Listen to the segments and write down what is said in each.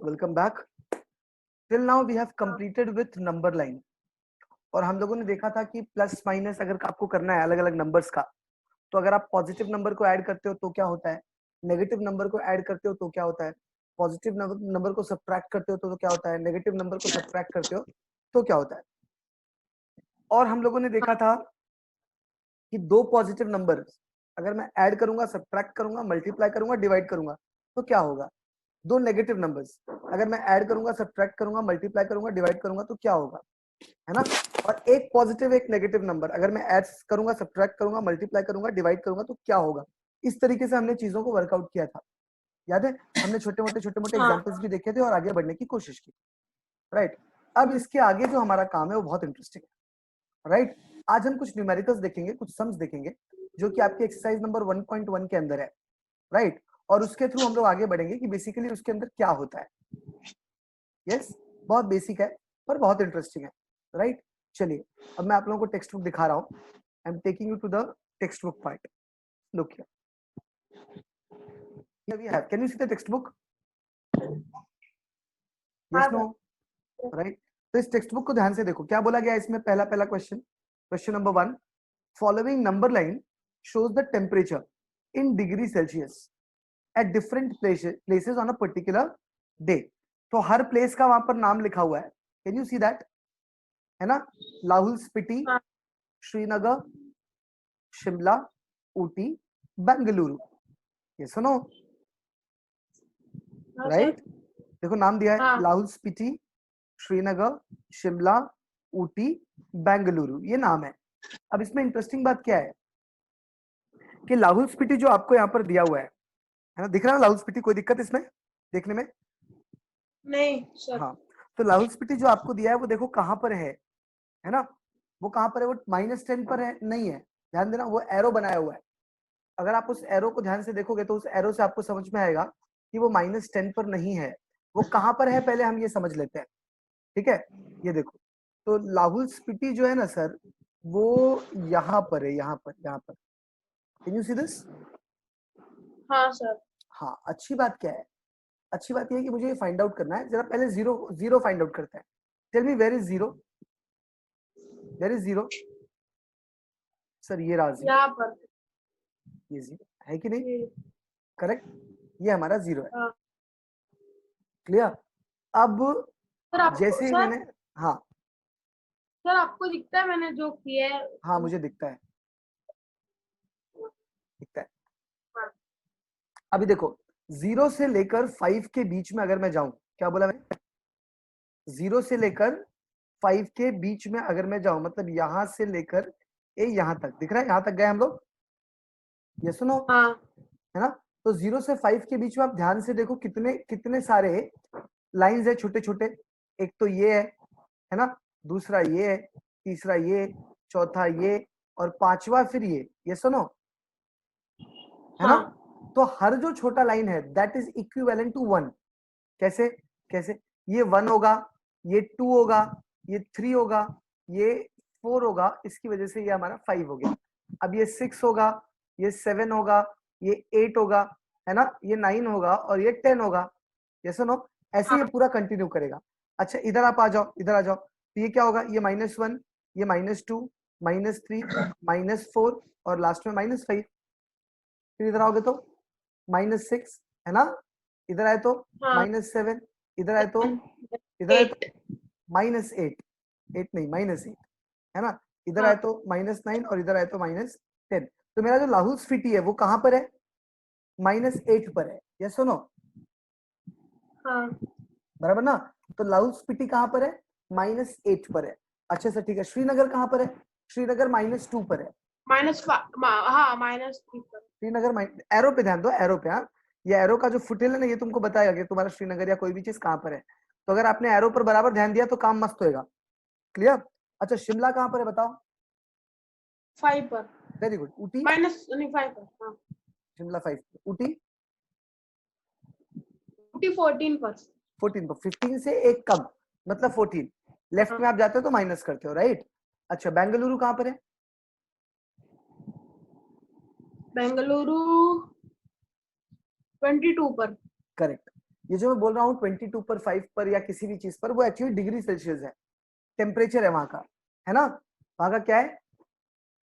Welcome back. Till now we have completed with number line, और हम लोगों ने देखा था कि प्लस माइनस अगर आपको करना है अलग अलग नंबर्स का, तो अगर आप पॉजिटिव नंबर को ऐड करते हो तो क्या होता है, नेगेटिव नंबर को ऐड करते हो तो क्या होता है, पॉजिटिव नंबर को सब्ट्रैक्ट करते हो तो क्या होता है, नेगेटिव नंबर को सब्ट्रैक्ट करते हो तो क्या होता है। और हम लोगों ने देखा था कि दो पॉजिटिव नंबर अगर मैं ऐड करूंगा, सब्ट्रैक्ट करूंगा, मल्टीप्लाई करूंगा, डिवाइड करूंगा तो क्या होगा। दो नेगेटिव नंबर्स अगर मैं ऐड करूंगा, सब्ट्रैक्ट करूंगा, मल्टीप्लाई करूंगा, डिवाइड करूंगा तो क्या होगा, है ना। और एक पॉजिटिव एक नेगेटिव नंबर अगर मैं ऐड करूंगा, सब्ट्रैक्ट करूंगा, मल्टीप्लाई करूंगा, डिवाइड करूंगा तो क्या होगा। इस तरीके से हमने चीजों को वर्कआउट किया था, याद है। हमने छोटे मोटे एग्जांपल्स भी देखे थे और आगे बढ़ने की कोशिश की, राइट। अब इसके आगे जो हमारा काम है वो बहुत इंटरेस्टिंग है, राइट। आज हम कुछ न्यूमेरिकल्स देखेंगे, कुछ सम्स देखेंगे जो कि आपकी एक्सरसाइज नंबर 1.1 के अंदर है, राइट। और उसके थ्रू हम लोग आगे बढ़ेंगे कि बेसिकली उसके अंदर क्या होता है। यस, बहुत बेसिक है पर बहुत इंटरेस्टिंग है, राइट। चलिए अब मैं आप लोगों को टेक्स्ट बुक दिखा रहा हूँ। I am taking you to the textbook part. Look here, we have, can you see the textbook? Yes, no, right. तो इस टेक्स्ट बुक को ध्यान से देखो, क्या बोला गया इसमें। पहला question, question number 1, following number line shows the temperature in degree Celsius at different places on a particular day। तो हर प्लेस का वहां पर नाम लिखा हुआ है, कैन यू सी दैट, है ना। लाहौल स्पीति, श्रीनगर, शिमला, ऊटी, बेंगलुरु। ये सुनो, राइट। देखो नाम दिया है लाहौल स्पीति, श्रीनगर, शिमला, ऊटी, बेंगलुरु, ये नाम है। अब इसमें इंटरेस्टिंग बात क्या है कि लाहौल स्पीति जो आपको यहाँ पर दिया हुआ है ना, दिख रहा है लाहौल स्पीति, कोई दिक्कत इसमें देखने में? नहीं सर। हाँ, तो लाहौल स्पीति जो आपको दिया है वो देखो कहां पर है ना। वो कहां पर है, वो -10 पर है, नहीं है। ध्यान देना, वो एरो बनाया हुआ है। अगर आप उस एरो को ध्यान से देखोगे तो उस एरो से आपको समझ में आएगा कि वो -10 पर नहीं है। वो कहां पर है पहले हम ये समझ लेते हैं, ठीक है। ये देखो, तो लाहौल स्पीति जो है ना सर, वो यहाँ पर है, यहाँ पर। Can you see this? हाँ सर। हाँ, अच्छी बात क्या है, अच्छी बात यह है कि मुझे ये फाइंड आउट करना है। जरा पहले जीरो फाइंड आउट करते हैं। Tell me where is zero, where is zero sir. ये रहा जीरो, यहाँ पर ये जीरो है कि नहीं, करेक्ट। ये हमारा जीरो है, हाँ। क्लियर। अब सर आपको जैसे ही सर मैंने, हाँ सर आपको दिखता है मैंने जो किया है? हाँ मुझे दिखता है, दिखता है। हाँ। अभी देखो, 0 से लेकर 5 के बीच में अगर मैं जाऊं, क्या बोला मैंने, 0 से लेकर 5 के बीच में अगर मैं जाऊं, मतलब यहां से लेकर यहां तक, दिख रहा है, यहां तक गए हम लोग, ये सुनो, हाँ। है ना। तो 0 से 5 के बीच में आप ध्यान से देखो कितने कितने सारे लाइंस है, छोटे छोटे। एक तो ये है ना, दूसरा ये है, तीसरा ये, चौथा ये, और पांचवा फिर ये सुनो, है ना। हाँ। तो हर जो छोटा लाइन है दैट इज इक्विवेलेंट टू 1। कैसे कैसे, ये 1 होगा, ये 2 होगा, ये 3 होगा, ये 4 होगा, इसकी वजह से ये हमारा 5 हो गया। अब ये 6 होगा, ये 7 होगा, ये 8 होगा, है ना, ये 9 होगा और ये 10 होगा। ये सुनो, ऐसे ये पूरा कंटिन्यू करेगा। अच्छा इधर आप आ जाओ, इधर आ जाओ, तो ये क्या होगा, ये -1, ये -2, -3, -4 और लास्ट में -5। फिर इधर आओगे तो -6, है ना। इधर आए तो हाँ। -7, इधर आए तो इधर आए तो 8। -8, 8 नहीं -8, है ना। इधर हाँ। आए तो -9 और इधर आए तो -10। तो मेरा जो लाहौल स्पीति है वो कहां पर है, -8 पर है। ये सुनो, हाँ। बराबर ना। तो लाहौल स्पीति कहां पर है, -8 पर है। अच्छे से, ठीक है। श्रीनगर कहां पर है, श्रीनगर -2 पर है। हाँ -3 पर। श्रीनगर एरो पे ध्यान दो, एरो पे। हाँ, ये एरो का जो फुटेल है ना, ये तुमको बताएगा कि तुम्हारा श्रीनगर या कोई भी चीज कहां पर है। तो अगर आपने एरो पर बराबर ध्यान दिया तो काम मस्त होएगा, क्लियर। अच्छा शिमला कहां पर है बताओ? 5 पर। Very good. ऊटी, नहीं 5 पर। हाँ। शिमला 5, ऊटी ऊटी 14 पर। 14 पर। 15 से एक कम, मतलब 14। लेफ्ट में आप जाते हो तो माइनस करते हो, राइट। अच्छा बेंगलुरु कहां पर है? बेंगलुरु 22 पर। करेक्ट। ये जो मैं बोल रहा हूँ 22 पर 5 पर या किसी भी चीज पर, वो एक्चुअली डिग्री सेल्सियस है, टेम्परेचर है वहां का, है ना? वहां का क्या है?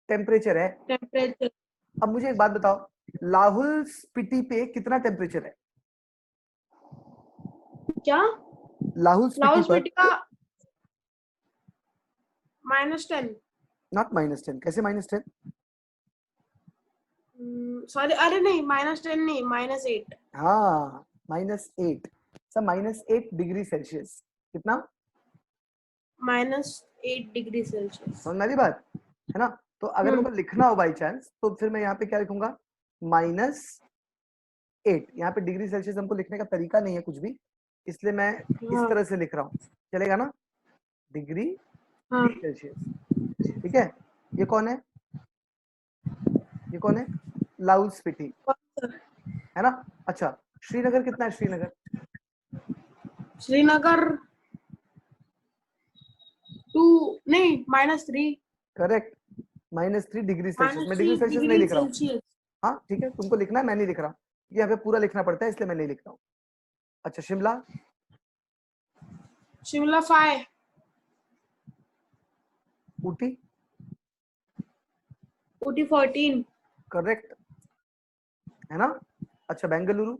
टेम्परेचर है। टेम्परेचर अब मुझे एक बात बताओ, लाहौल स्पीति पे कितना टेम्परेचर है? क्या? लाहौल स्पीति लाहौल पर स्पीति का -10। नॉट -10, कैसे -10? सॉरी, अरे नहीं, -10 नहीं, -8। हाँ, -8, सब -8 डिग्री सेल्सियस। कितना? -8 डिग्री सेल्सियस। समझ में आ रही बात, है ना? तो अगर मेरे को लिखना हो बाई चांस, तो फिर मैं यहाँ पे क्या लिखूंगा? -8। यहाँ पे डिग्री सेल्सियस हमको लिखने का तरीका नहीं है कुछ भी, इसलिए मैं इस हाँ तरह से लिख रहा हूँ, चलेगा ना? डिग्री हाँ। सेल्सियस, ठीक है। ये कौन है? ये कौन है? लाहौल स्पीति, है ना? अच्छा, श्रीनगर कितना है? श्रीनगर श्रीनगर 2 नहीं, -3। Correct, -3 degree Celsius. मैं डिग्री -3 सेल्सियस नहीं डिग्री लिख रहा हूँ। सेल्सियस। हाँ ठीक है, तुमको लिखना है, मैं नहीं लिख रहा हूँ, यहाँ पे पूरा लिखना पड़ता है, इसलिए मैं नहीं लिख रहा हूँ। अच्छा, शिमला? शिमला 5। ऊटी? ऊटी 14। करेक्ट, है ना? अच्छा, Bengaluru?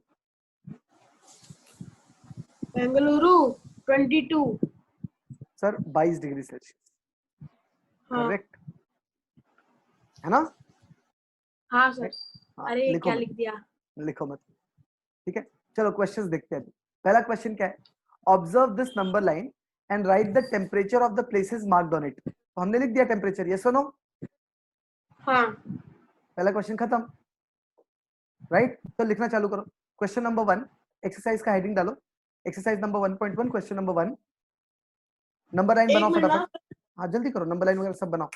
Bengaluru 22। Sir 22 degree Celsius, हाँ करेक्ट, है ना? हाँ सर। हाँ, अरे लिखो क्या मत, लिख दिया? लिखो मत, ठीक है। चलो क्वेश्चंस देखते हैं। पहला क्वेश्चन क्या है? Observe this number line and right the temperature of the places marked on it. तो हमने लिख दिया टेम्परेचर, यस और नो? हाँ पहला क्वेश्चन खत्म, राइट? तो लिखना चालू करो। क्वेश्चन नंबर 1, एक्सरसाइज का हेडिंग डालो, exercise number 1.1, question number 1। Number line एक बनाओ मिनट फटाफट। ना। हाँ जल्दी करो, नंबर लाइन वगैरह सब बनाओ।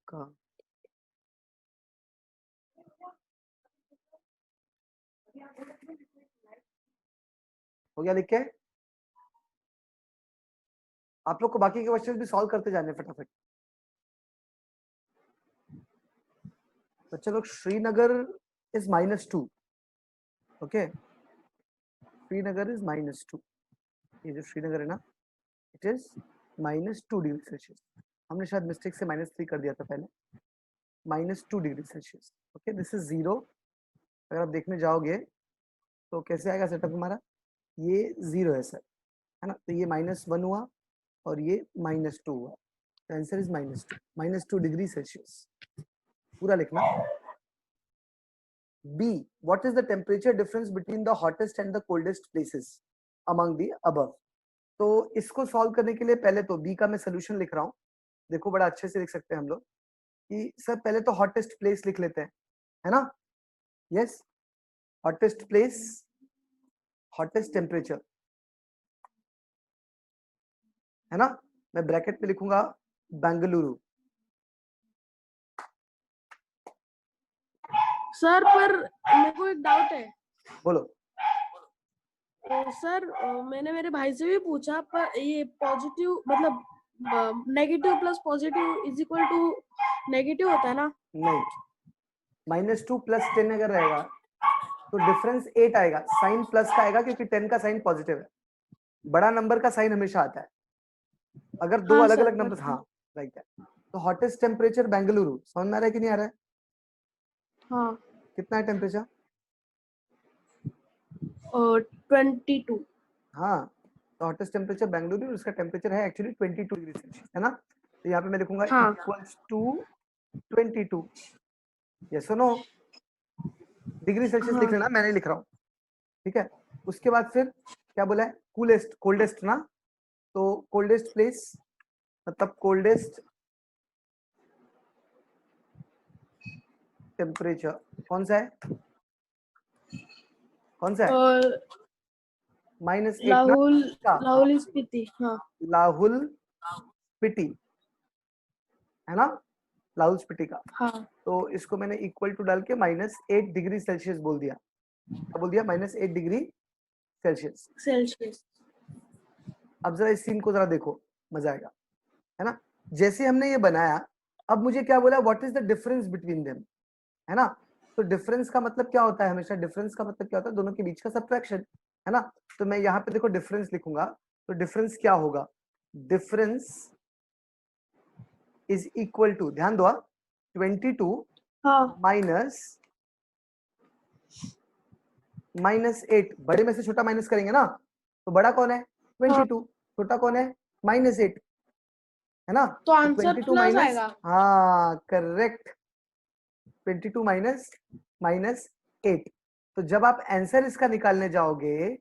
का हो गया लिख के? आप लोग को बाकी के क्वेश्चन भी सॉल्व करते जाने फटाफट। बच्चे लोग, Srinagar is -2, okay? Srinagar is -2, ये जो श्रीनगर है ना, इट इज -2 डिग्री सेल्सियस। हमने शायद मिस्टेक से -3 कर दिया था पहले। -2 degree Celsius, okay? This is 0। अगर आप देखने जाओगे तो कैसे आएगा सेटअप हमारा? ये 0 है सर, है ना? तो ये -1 हुआ और ये -2 हुआ, आंसर इज -2 डिग्री सेल्सियस। पूरा लिखना। B, what is the temperature difference between the hottest and the coldest places among the above? तो इसको सॉल्व करने के लिए पहले तो बी का मैं सोल्यूशन लिख रहा हूँ। देखो बड़ा अच्छे से लिख सकते हैं हम लोग कि सर पहले तो हॉटेस्ट प्लेस लिख लेते हैं, है ना? Yes, hottest place, hottest temperature, है ना? मैं ब्रैकेट में लिखूंगा बेंगलुरु। सर, पर मेरे को एक डाउट है। बोलो। सर, मैंने मेरे भाई से भी पूछा, पर ये पॉजिटिव मतलब negative plus positive is equal to negative होता है ना? नहीं, -2 + 10 अगर रहेगा तो डिफरेंस 8 आएगा, साइन प्लस का आएगा क्योंकि 10 का साइन पॉजिटिव है। बड़ा नंबर का साइन हमेशा आता है अगर दो हाँ अलग सर, अलग नंबर। हाँ राइट है। तो हॉटेस्ट टेम्परेचर बेंगलुरु, समझ में आ रहा है कि नहीं आ रहा है? हाँ कितना है टेम्परेचर? 22. हाँ, तो हॉटेस्ट टेम्परेचर बेंगलुरु, उसका टेम्परेचर है एक्चुअली 22 डिग्री सेल्सियस, है ना। तो यहाँ पे मैं लिखूंगा हाँ। इक्वल्स टू 22, यस और नो, डिग्री सेल्सियस लिख हाँ। लेना, मैंने लिख रहा हूँ, ठीक है। उसके बाद फिर क्या बोला है, कूलेस्ट, कोल्डेस्ट ना, तो कोल्डेस्ट प्लेस मतलब कोल्डेस्ट टेम्परेचर कौन सा है, कौन सा है, और -8 ना, लाहौल स्पीति, हाँ। लाहुल स्पीति, है ना, लाहुल स्पीति का। हाँ। तो इसको मैंने इक्वल टू डाल के -8 डिग्री सेल्सियस बोल दिया, क्या बोल दिया, -8 डिग्री सेल्सियस। सेल्सियस। अब जरा इस सीन को जरा देखो, मजा आएगा, है ना। जैसे हमने ये बनाया, अब मुझे क्या बोला, what is the difference between them, है ना। तो डिफरेंस का मतलब क्या होता है, हमेशा डिफरेंस का मतलब क्या होता है, दोनों के बीच का सबट्रैक्शन, है ना। तो मैं यहाँ पे देखो डिफरेंस लिखूंगा, तो डिफरेंस क्या होगा, डिफरेंस इज इक्वल टू, ध्यान दो, 22 हाँ। -8, बड़े में से छोटा माइनस करेंगे ना, तो बड़ा कौन है 22, छोटा कौन है -8, है ना। तो आंसर 22 प्लस माइनस, आएगा। हाँ करेक्ट, 22 माइनस 8। तो जब आप आंसर इसका निकालने जाओगे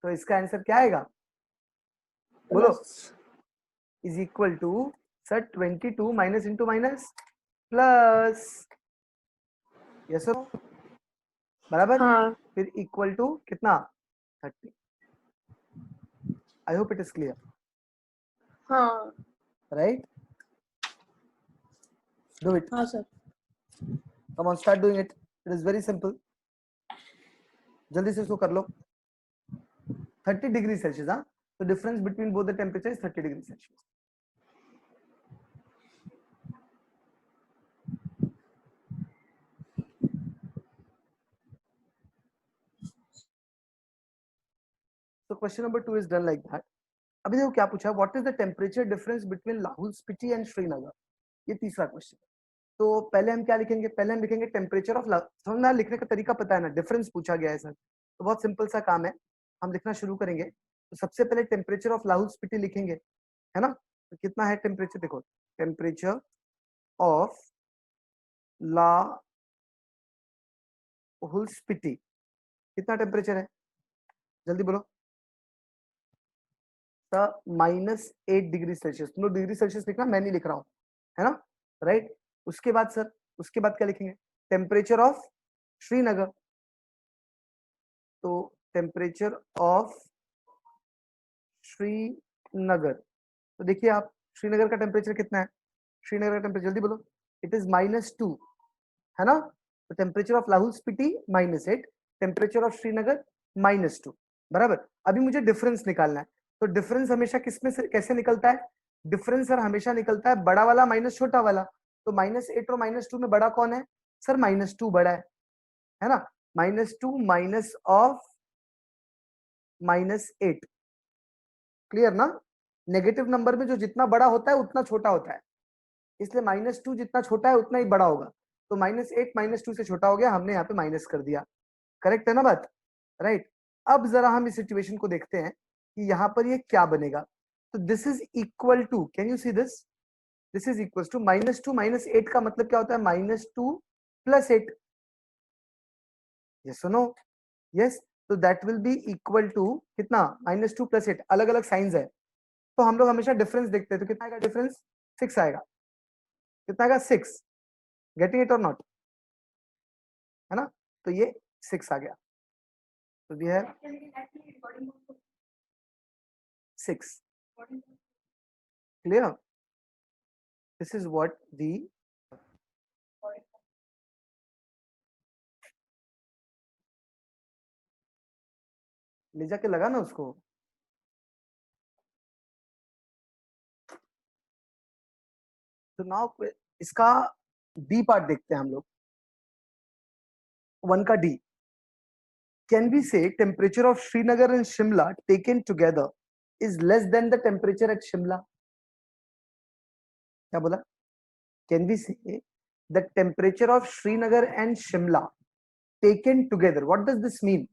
तो इसका आंसर क्या आएगा, बोलो, is equal to sir 22 minus into minus plus, yes बराबर, हाँ। फिर इक्वल टू कितना 30। I hope it is clear, हाँ। राइट, डू इट, हाँ sir. Come on start doing it, it is very simple, जल्दी से इसको कर लो। 30 डिग्री सेल्सियस, हाँ, तो difference between both the temperature is 30 degree Celsius. So question number 2 is done like that. अभी देखो क्या पूछा, what is the temperature difference between Lahaul Spiti and Srinagar, ये तीसरा क्वेश्चन। तो पहले हम क्या लिखेंगे, पहले हम लिखेंगे टेम्परेचर ऑफ, समझना, लिखने का तरीका पता है ना, डिफरेंस पूछा गया है सर, तो बहुत सिंपल सा काम है, हम लिखना शुरू करेंगे। तो सबसे पहले टेम्परेचर ऑफ लाहौल स्पीति लिखेंगे, है ना। तो कितना है टेम्परेचर, देखो टेम्परेचर ऑफ लाहौल स्पीति, कितना टेम्परेचर है, जल्दी बोलो, -8 डिग्री सेल्सियस, तुम लोग डिग्री सेल्सियस लिखना, मैं नहीं लिख रहा हूँ, है ना, राइट। उसके बाद सर, उसके बाद क्या लिखेंगे, टेम्परेचर ऑफ श्रीनगर, तो टेम्परेचर ऑफ श्रीनगर, तो देखिए आप, श्रीनगर का टेम्परेचर कितना है, श्रीनगर का टेम्परेचर जल्दी बोलो, इट इज -2, है ना। तो temperature of Lahaul Spiti -8, temperature of Srinagar -2, बराबर। अभी मुझे डिफरेंस निकालना है, तो डिफरेंस हमेशा किसमें से कैसे निकलता है, डिफरेंस सर हमेशा निकलता है बड़ा वाला माइनस छोटा वाला, तो -8 और -2 में बड़ा कौन है, सर -2 बड़ा है ना, -2 माइनस ऑफ -8, क्लियर ना। नेगेटिव नंबर में जो जितना बड़ा होता है उतना छोटा होता है, इसलिए -2 जितना छोटा है उतना ही बड़ा होगा, तो -8 -2 से छोटा हो गया, हमने यहाँ पे माइनस कर दिया, करेक्ट है ना बात, राइट। अब जरा हम इस सिचुएशन को देखते हैं कि यहाँ पर ये क्या बनेगा, तो this is equal to, can you see this is equal to -2 -8 का मतलब क्या होता है, -2 + 8, यस नो, यस, तो that will be equal to कितना, -2 + 8, अलग अलग साइंस है, तो हम लोग हमेशा डिफरेंस देखते हैं, तो कितना आएगा डिफरेंस, 6 आएगा, कितना आएगा 6, गेटिंग इट और नॉट, है ना, तो ये 6 आ गया, तो we have 6, clear, this is what the, ले जाके लगा ना उसको, तो नाउ इसका डी पार्ट देखते हैं हम लोग, 1 का D, can we say temperature of Srinagar and Shimla taken together is less than the temperature at Shimla, क्या बोला, can we say the temperature of Srinagar and Shimla taken together, what does this mean,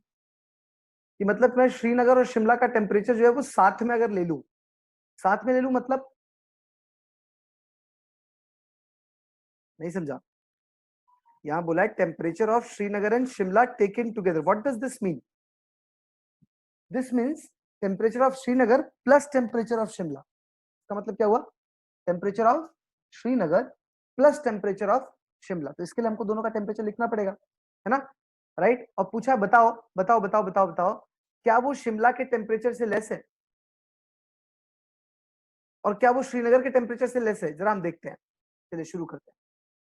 कि मतलब मैं श्रीनगर और शिमला का temperature जो है वो साथ में अगर ले लूं, साथ में ले लूं मतलब नहीं समझा। यहां बोला है temperature of Srinagar and Shimla taken together, what does this mean? This means temperature of Srinagar plus temperature of Shimla. इसका मतलब क्या हुआ? Temperature of Srinagar plus temperature of Shimla. तो इसके लिए हमको दोनों का टेम्परेचर लिखना पड़ेगा, है ना, राइट। और पूछा बताओ बताओ बताओ बताओ बताओ क्या वो शिमला के टेम्परेचर से लेस है और क्या वो श्रीनगर के टेम्परेचर से लेस है? जरा हम देखते हैं। चलिए शुरू करते हैं।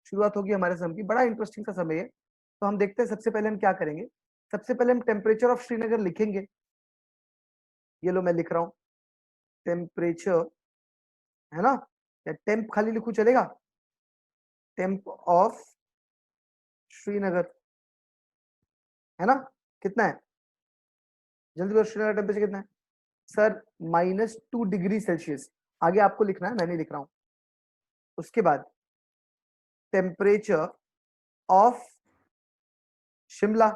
शुरुआत होगी हमारे सम की। बड़ा इंटरेस्टिंग सा समय है। तो हम देखते हैं सबसे पहले हम क्या करेंगे। सबसे पहले हम टेम्परेचर ऑफ श्रीनगर लिखेंगे। ये लो मैं लिख रहा हूं टेम्परेचर, है ना, या टेम्प खाली लिखूं चलेगा? टेम्प ऑफ श्रीनगर, है ना, कितना है? जल्दी बताओ श्रीनगर टेम्परेचर कितना है? Sir -2 degree Celsius. आगे आपको लिखना है, मैं नहीं लिख रहा हूं। उसके बाद टेम्परेचर ऑफ शिमला,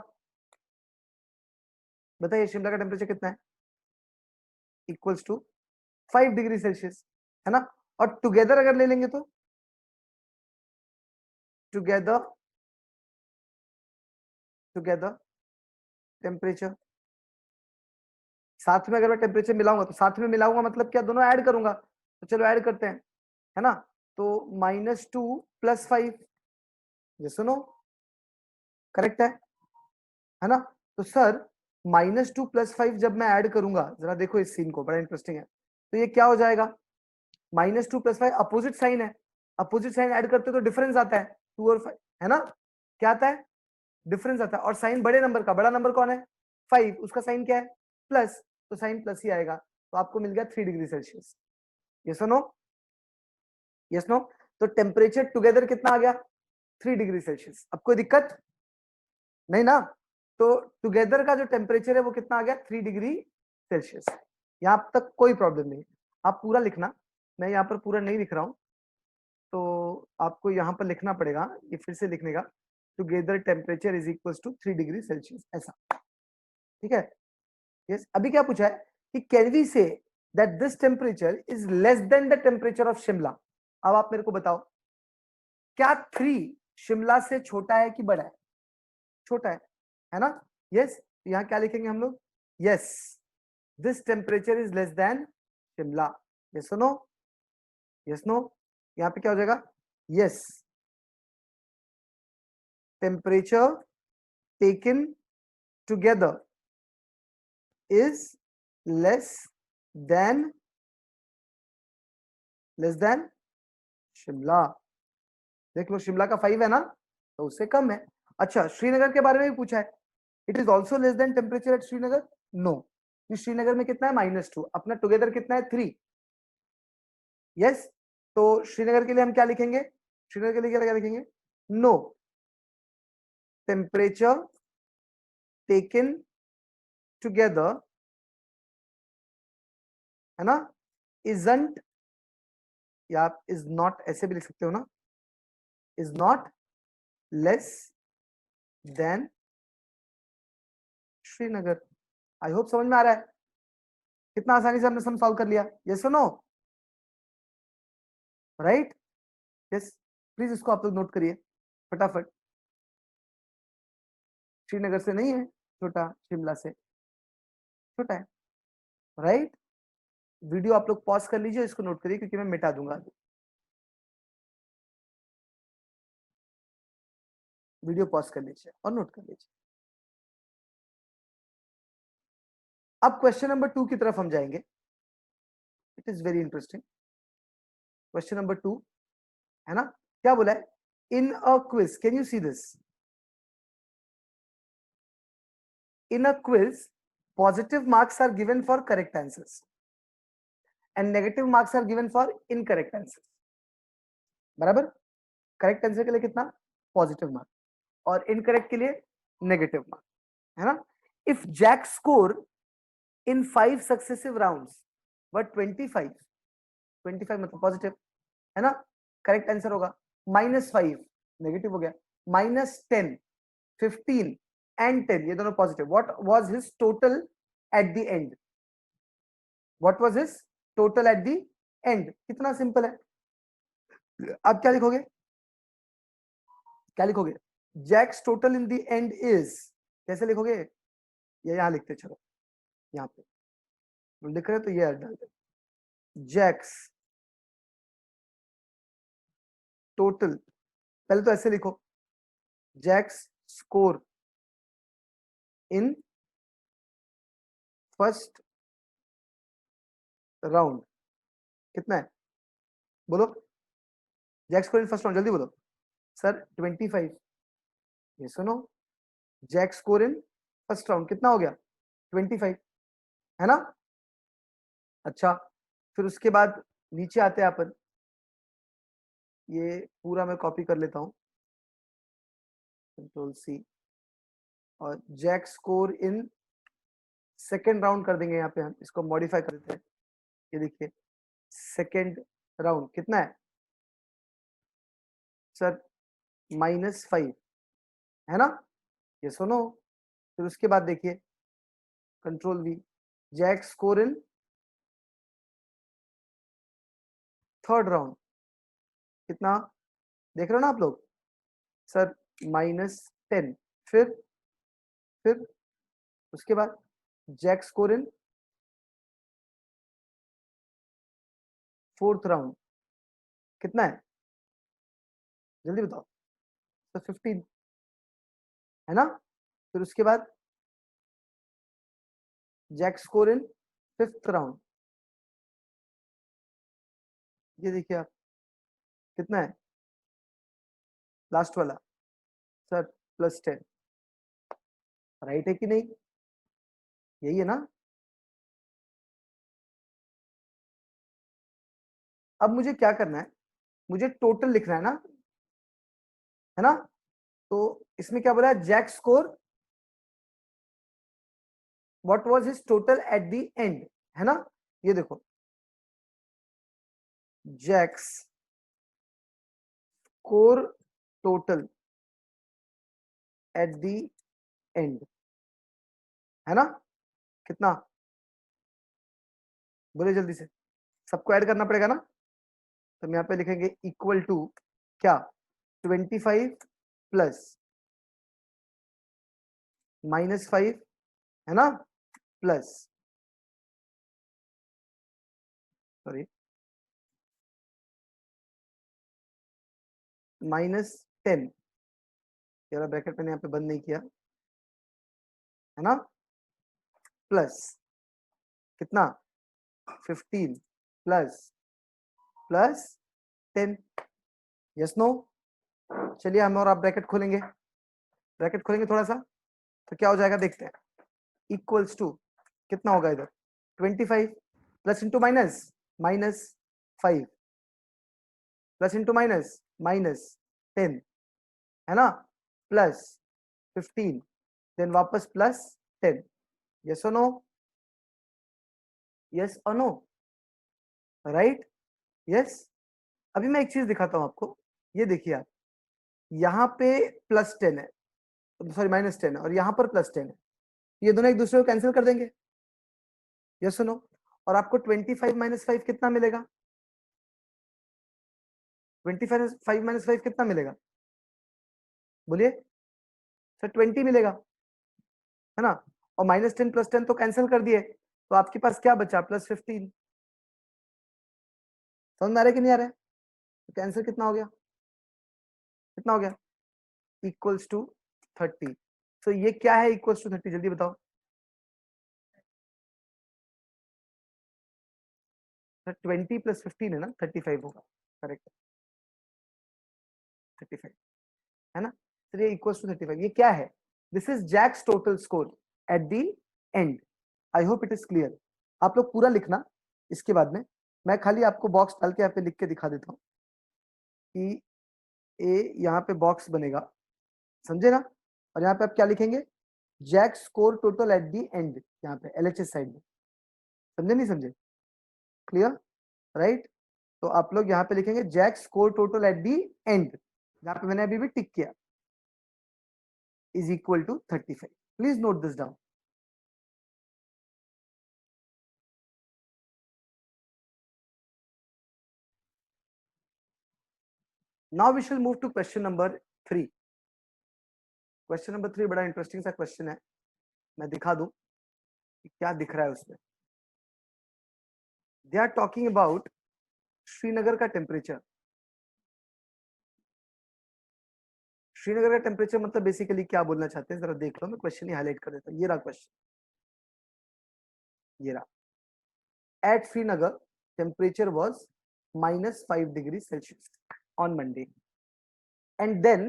बताइए शिमला का टेम्परेचर कितना है? इक्वल्स टू 5 डिग्री सेल्सियस, है ना। और टुगेदर अगर ले लेंगे तो टुगेदर टुगेदर टेम्परेचर, साथ में अगर मैं टेम्परेचर मिलाऊंगा तो साथ में मिलाऊंगा मतलब क्या, दोनों ऐड करूंगा। तो चलो ऐड करते हैं, है ना। तो -2 + 5, ये सुनो करेक्ट है ना। तो सर -2 + 5 जब मैं ऐड करूंगा, जरा देखो इस सीन को, बड़ा इंटरेस्टिंग है। तो ये क्या हो जाएगा? -2 + 5 अपोजिट साइन है, अपोजिट साइन ऐड करते तो डिफरेंस आता है 2 और 5, है ना। क्या आता है? डिफरेंस आता है। और साइन बड़े नंबर का, बड़ा नंबर कौन है? 5, उसका साइन क्या है? प्लस, तो साइन प्लस ही आएगा। तो आपको मिल गया 3 degree Celsius. Yes no? Yes no? तो टेम्परेचर टुगेदर कितना आ गया? 3 डिग्री सेल्सियस। अब कोई दिक्कत नहीं ना। तो टुगेदर का जो टेम्परेचर है वो कितना आ गया? 3 डिग्री सेल्सियस। यहां तक कोई प्रॉब्लम नहीं। आप पूरा लिखना, मैं यहाँ पर पूरा नहीं लिख रहा हूं, तो आपको यहाँ पर लिखना पड़ेगा, ये फिर से लिखने का, together temperature is equal to 3 degree Celsius, ऐसा, ठीक है। यस, अभी क्या पूछा है कि can we say that this temperature is less than the temperature of Shimla. अब आप मेरे को बताओ, क्या 3 शिमला से छोटा है कि बड़ा है? छोटा है ना। यस, यहाँ क्या लिखेंगे हम लोग? Yes, this temperature is less than Shimla. Yes no? Yes no? यहाँ पे क्या हो जाएगा? Yes, temperature taken together is less than Shimla. देख लो शिमला का 5 है ना, तो उससे कम है। अच्छा, श्रीनगर के बारे में भी पूछा है, it is also less than temperature at Srinagar. No, Srinagar में कितना है? -2, अपना टुगेदर कितना है? 3। यस, तो श्रीनगर के लिए हम क्या लिखेंगे? श्रीनगर के लिए क्या लिखेंगे? नो, टेम्परेचर टेकन टुगेदर, है ना, इजंट, या आप इज नॉट ऐसे भी लिख सकते हो ना, is not less than Srinagar. I hope समझ में आ रहा है कितना आसानी से हमने सम सॉल्व कर लिया। यस और नो? Right, yes. प्लीज इसको आप लोग नोट करिए फटाफट। श्रीनगर से नहीं है छोटा, शिमला से छोटा है, राइट। वीडियो आप लोग पॉज कर लीजिए, इसको नोट करिए क्योंकि मैं मिटा दूंगा। वीडियो पॉज कर लीजिए और नोट कर लीजिए। अब क्वेश्चन नंबर 2 की तरफ हम जाएंगे। It is very interesting. Question number 2, है ना, क्या बोला है? In a quiz, can you see this? In a quiz, positive marks are given for correct answers and negative marks are given for incorrect answers. बराबर? Correct answer के लिए कितना? Positive mark, और इनकरेक्ट के लिए नेगेटिव मार्क, है ना। If Jack score in 5 successive rounds were 25, 25 मतलब पॉजिटिव, है ना, करेक्ट आंसर होगा। -5 नेगेटिव हो गया, -10, 15 एंड 10 ये दोनों positive. What was his total at the end, what was his total at the end. कितना सिंपल है। अब क्या लिखोगे, क्या लिखोगे, Jack's total in the end is, कैसे लिखोगे, ये यहां लिखते, चलो यहाँ पे लिख रहे तो ये डालते, जैक्स टोटल, पहले तो ऐसे लिखो, Jack's score in first round कितना है, बोलो, Jack's score in first round, जल्दी बोलो सर 25। ये सुनो, Jack's score in first round कितना हो गया 25, है ना। अच्छा, फिर उसके बाद नीचे आते हैं अपन, ये पूरा मैं कॉपी कर लेता हूं, कंट्रोल सी, और Jack score in second round कर देंगे, यहाँ पे हम इसको मॉडिफाई कर देते हैं, ये देखिए सेकेंड राउंड कितना है सर, -5, है ना, ये सुनो, फिर उसके बाद देखिए control V, Jack score in third round कितना, देख रहे हो ना आप लोग सर, -10, फिर उसके बाद Jack score in fourth round कितना है, जल्दी बताओ सर, 15, है ना। फिर उसके बाद Jack score in fifth round, ये देखिए आप कितना है लास्ट वाला सर, +10, राइट है कि नहीं, यही है ना। अब मुझे क्या करना है, मुझे टोटल लिखना है ना, है ना। तो इसमें क्या बोला है, Jack score what was his total at the end, है ना। ये देखो, Jack's score total at the end, है ना, कितना, बोले जल्दी से, सबको ऐड करना पड़ेगा ना। तो हम यहाँ पे लिखेंगे इक्वल टू क्या, 25 प्लस -5, है ना, प्लस, सॉरी, -10, तेरा ब्रैकेट मैंने यहाँ पे बंद नहीं किया, है ना, प्लस कितना 15 प्लस 10, यस नो। चलिए हम और आप ब्रैकेट खोलेंगे, ब्रैकेट खोलेंगे थोड़ा सा, तो क्या हो जाएगा देखते हैं, इक्वल्स टू कितना होगा इधर 25 plus into minus, -5 plus into minus -10, है ना, प्लस 15, देन वापस +10, यस और नो, यस और नो, राइट, यस। अभी मैं एक चीज दिखाता हूं आपको, ये देखिए आप, यहाँ पे +10 है, सॉरी -10 है, और यहाँ पर +10 है, ये दोनों एक दूसरे को कैंसिल कर देंगे, यस और नो। और आपको 25 - 5 कितना मिलेगा, 25 - 5 कितना मिलेगा, बोलिए सर, 20 मिलेगा, है ना। और -10 +10 तो कैंसिल कर दिए, तो आपके पास क्या बचा, +15, समझ में आ रहा है कि नहीं आ रहा है, तो आंसर कितना हो गया, कितना हो गया, इक्वल्स टू 30। तो ये क्या है इक्वल्स टू 30, जल्दी बताओ सर, 20 + 15 है ना, 35 होगा, करेक्ट, 35, है ना। तो ये इक्वल्स टू 35, ये क्या है, this is Jack's total score at the end. I hope it is clear. आप लोग पूरा लिखना, इसके बाद में मैं खाली आपको बॉक्स डाल के यहाँ पे लिख के दिखा देता हूँ कि ए यहाँ पे बॉक्स बनेगा, समझे ना। और यहाँ पे आप क्या लिखेंगे, Jack score total at the end, यहाँ पे LHS साइड में, समझे नहीं समझे, क्लियर, राइट। तो आप लोग यहाँ पे लिखेंगे Jack score total at the end, यहाँ पे मैंने अभी भी टिक किया, is equal to 35। Please note this down. Now we shall move to question number 3. Question number 3 बड़ा इंटरेस्टिंग सा क्वेश्चन है, मैं दिखा दूं कि क्या दिख रहा है उसमें. They are talking about Srinagar का टेम्परेचर. श्रीनगर का टेम्परेचर मतलब बेसिकली क्या बोलना चाहते हैं जरा देख लो. मैं क्वेश्चन ही हाईलाइट कर देता हूं. ये रहा क्वेश्चन, ये रहा. At Srinagar, temperature was -5 degrees Celsius on Monday, and then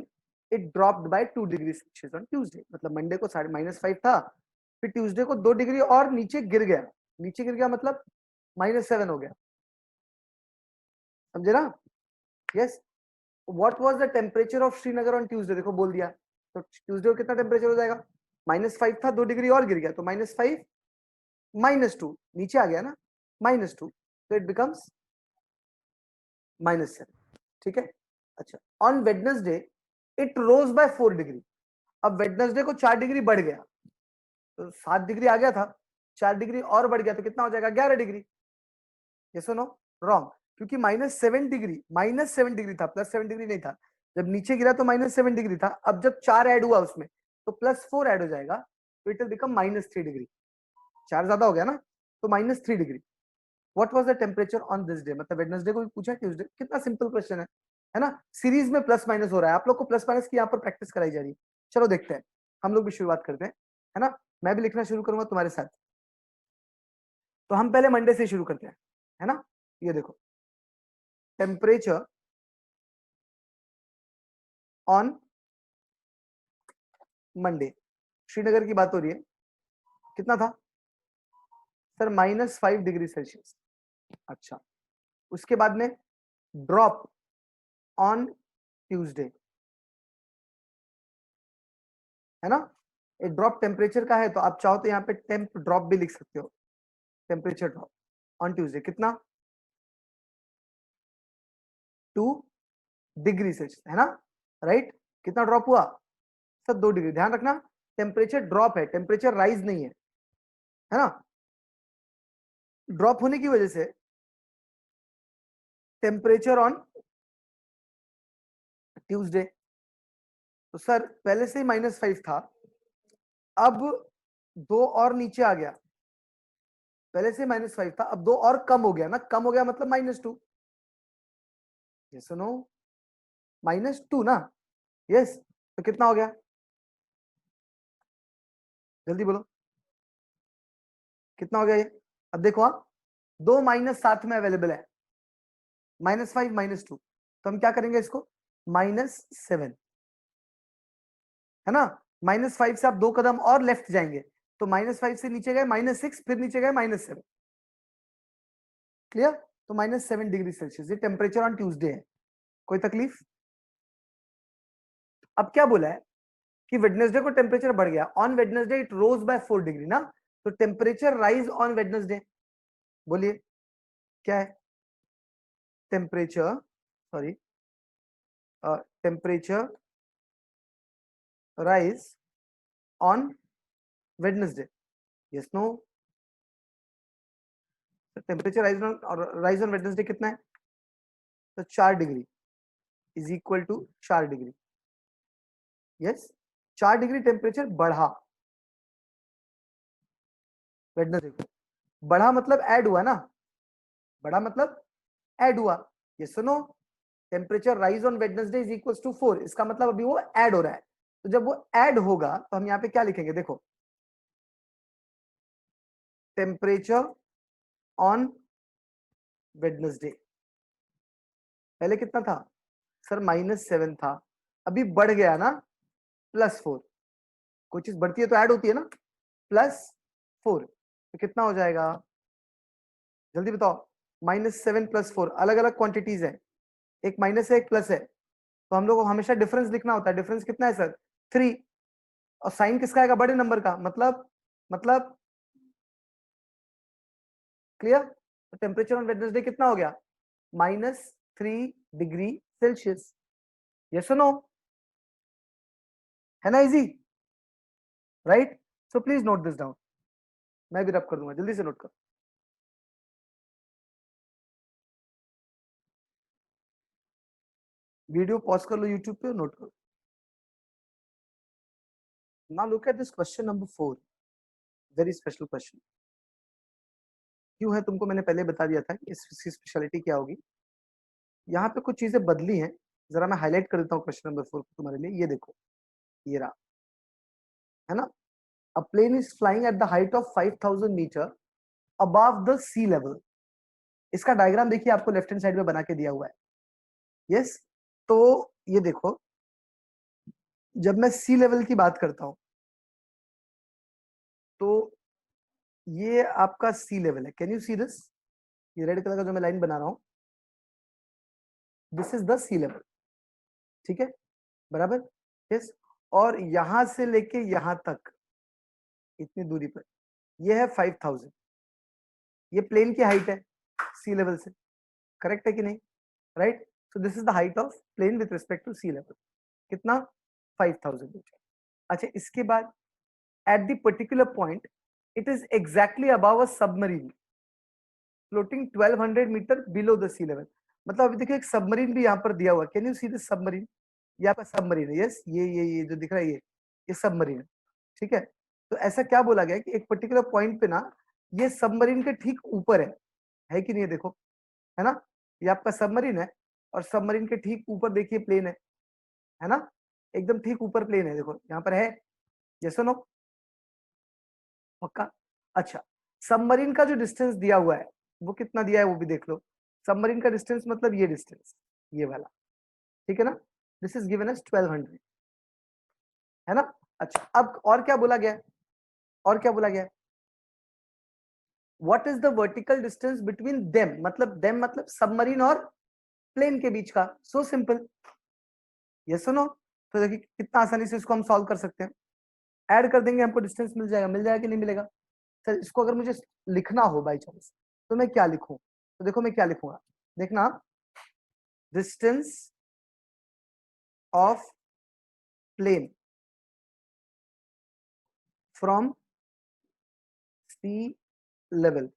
it dropped by 2 degrees Celsius on Tuesday. मतलब मंडे को -5 था, फिर ट्यूसडे को 2 डिग्री और नीचे गिर गया. नीचे गिर गया मतलब -7 हो गया. समझे ना? Yes. What was the temperature of Srinagar on Tuesday? देखो बोल दिया. तो ट्यूसडे को कितना टेम्परेचर हो जाएगा? -5 था, 2 डिग्री और गिर गया तो -5 -2 नीचे आ गया ना, -2, तो इट बिकम्स -7. ठीक है. अच्छा. On Wednesday it rose by 4 degree. अब वेडनेसडे को 4 डिग्री बढ़ गया, तो 7 डिग्री आ गया था, 4 डिग्री और बढ़ गया तो कितना हो जाएगा? 11 डिग्री. यस और नो? रॉन्ग. क्योंकि -7 डिग्री था, +7 डिग्री नहीं था. जब नीचे गिरा तो -7 डिग्री था. अब जब 4 ऐड हुआ उसमें तो +4 ऐड हो जाएगा, तो इट विल बिकम -3 डिग्री. 4 ज्यादा हो गया ना, तो -3 degree. What was the temperature on this day? मतलब वेडनेसडे को भी पूछा, ट्यूसडे. कितना सिंपल क्वेश्चन है ना? सीरीज में प्लस माइनस हो रहा है, आप लोग को प्लस माइनस की यहाँ पर प्रैक्टिस कराई जा रही है. चलो देखते हैं, हम लोग भी शुरुआत करते हैं, है ना? मैं भी लिखना शुरू करूंगा तुम्हारे साथ. तो हम पहले मंडे से शुरू करते हैं, है ना? ये देखो, टेम्परेचर ऑन मंडे. श्रीनगर की बात हो रही है. कितना था सर? -5 degree Celsius. अच्छा. उसके बाद में ड्रॉप ऑन ट्यूसडे, है ना? एक ड्रॉप टेम्परेचर का है, तो आप चाहो तो यहाँ पे टेम्प ड्रॉप भी लिख सकते हो. टेम्परेचर ड्रॉप ऑन ट्यूसडे कितना? 2 डिग्री सेल्सियस, है ना? राइट. कितना ड्रॉप हुआ सर? 2 डिग्री. ध्यान रखना, टेम्परेचर ड्रॉप है, टेम्परेचर राइज नहीं है ना? ड्रॉप होने की वजह से टेम्परेचर ऑन ट्यूसडे, तो सर पहले से ही -5 था, अब 2 और नीचे आ गया. पहले से -5 था, अब 2 और कम हो गया ना. कम हो गया मतलब -2. Yes no? -2 ना. यस. तो कितना हो गया? जल्दी बोलो, कितना हो गया ये? अब देखो, हाँ, 2 माइनस साथ में अवेलेबल है, -5 -2. तो हम क्या करेंगे इसको? -7, है ना? -5 से आप 2 कदम और लेफ्ट जाएंगे, तो -5 से नीचे गए -6, फिर नीचे गए -7. क्लियर? तो -7 डिग्री सेल्सियस ये टेम्परेचर ऑन ट्यूसडे है. कोई तकलीफ? अब क्या बोला है कि वेडनेसडे को टेम्परेचर बढ़ गया. On Wednesday it rose by 4 degree ना, तो टेम्परेचर राइज ऑन वेडनेसडे. बोलिए क्या है? Temperature, sorry, temperature rise on Wednesday. Yes no? Temperature rise on Wednesday कितना है? तो 4 degree is equal to 4 degree. Yes, 4 degree temperature बढ़ा वेडनेसडे को. बढ़ा मतलब ऐड हुआ ना, बढ़ा मतलब ऐड हुआ. ये सुनो, temperature rise on Wednesday is equal to 4, इसका मतलब अभी वो ऐड हो रहा है. तो जब वो ऐड होगा तो हम यहाँ पे क्या लिखेंगे? देखो, टेम्परेचर ऑन वेडनेसडे पहले कितना था सर? -7 था, अभी बढ़ गया ना, +4. कोई चीज बढ़ती है तो ऐड होती है ना, +4. तो कितना हो जाएगा? जल्दी बताओ. -7 +4 अलग अलग क्वांटिटीज है, एक माइनस है एक प्लस है, तो हम लोग को हमेशा डिफरेंस लिखना होता है. डिफरेंस कितना है सर? 3. और साइन किसका आएगा? बड़े नंबर का. मतलब क्लियर? तो टेम्परेचर ऑन वेडनेसडे कितना हो गया? -3 डिग्री सेल्सियस. यस और नो? है ना easy? Right. So please note this down. मैं भी रब कर दूंगा, जल्दी से नोट करो. वीडियो पॉज कर लो यूट्यूब पे, नोट करो। Now look at this question number 4, very special question. क्यों है तुमको मैंने पहले बता दिया था कि इसकी स्पेशलिटी क्या होगी। यहाँ पे कुछ चीजें बदली हैं, जरा मैं हाईलाइट कर देता हूँ क्वेश्चन नंबर 4 तुम्हारे लिए। ये देखो, ये रहा, है ना। A plane is flying at the height of 5000 metre above the sea level. इसका डायग्राम देखिए, आपको लेफ्ट हैंड साइड में बना के दिया हुआ है। यस, तो ये देखो, जब मैं सी लेवल की बात करता हूं तो ये आपका सी लेवल है। Can you see this? ये रेड कलर का जो मैं लाइन बना रहा हूं, this is the sea level, ठीक है, बराबर। यस, और यहां से लेके यहां तक इतनी दूरी पर ये है 5000। ये प्लेन की हाइट है सी लेवल से, करेक्ट है कि नहीं? Right, so this is the height of plane with respect to sea level. कितना? 5000 मीटर। अच्छा, इसके बाद at the particular point it is exactly above a submarine floating 1200 metre below the sea level. मतलब अभी देखिए, एक सबमरीन भी यहाँ पर दिया हुआ है। Can you see this submarine? ये आपका सबमरीन है। यस, ये जो दिख रहा है ये सबमरीन है, ठीक है। तो ऐसा क्या बोला गया कि एक पर्टिकुलर पॉइंट पे ना, ये सबमरीन के ठीक ऊपर है कि नहीं? ये देखो, है ना, ये आपका सबमरीन है और सबमरीन के ठीक ऊपर देखिए प्लेन है ना, एकदम ठीक ऊपर प्लेन है। देखो यहाँ पर है, यस और नो? पक्का? अच्छा, सबमरीन का जो डिस्टेंस दिया हुआ है वो कितना दिया है वो भी देख लो। सबमरीन का डिस्टेंस मतलब ये डिस्टेंस, ये वाला, ठीक है ना। दिस इज गिवन एज 1200, है ना। अच्छा, अब और क्या बोला गया है? और क्या बोला गया है? What is the vertical distance between them, मतलब देम मतलब सबमरीन और प्लेन के बीच का। So simple, yes no. तो देखिए कितना आसानी से इसको हम सॉल्व कर सकते हैं। ऐड कर देंगे, हमको डिस्टेंस मिल जाएगा। मिल जाएगा कि नहीं मिलेगा? सर, इसको अगर मुझे लिखना हो बाई चांस तो मैं क्या लिखूं? तो देखो मैं क्या लिखूंगा, देखना। Distance of plane from sea level,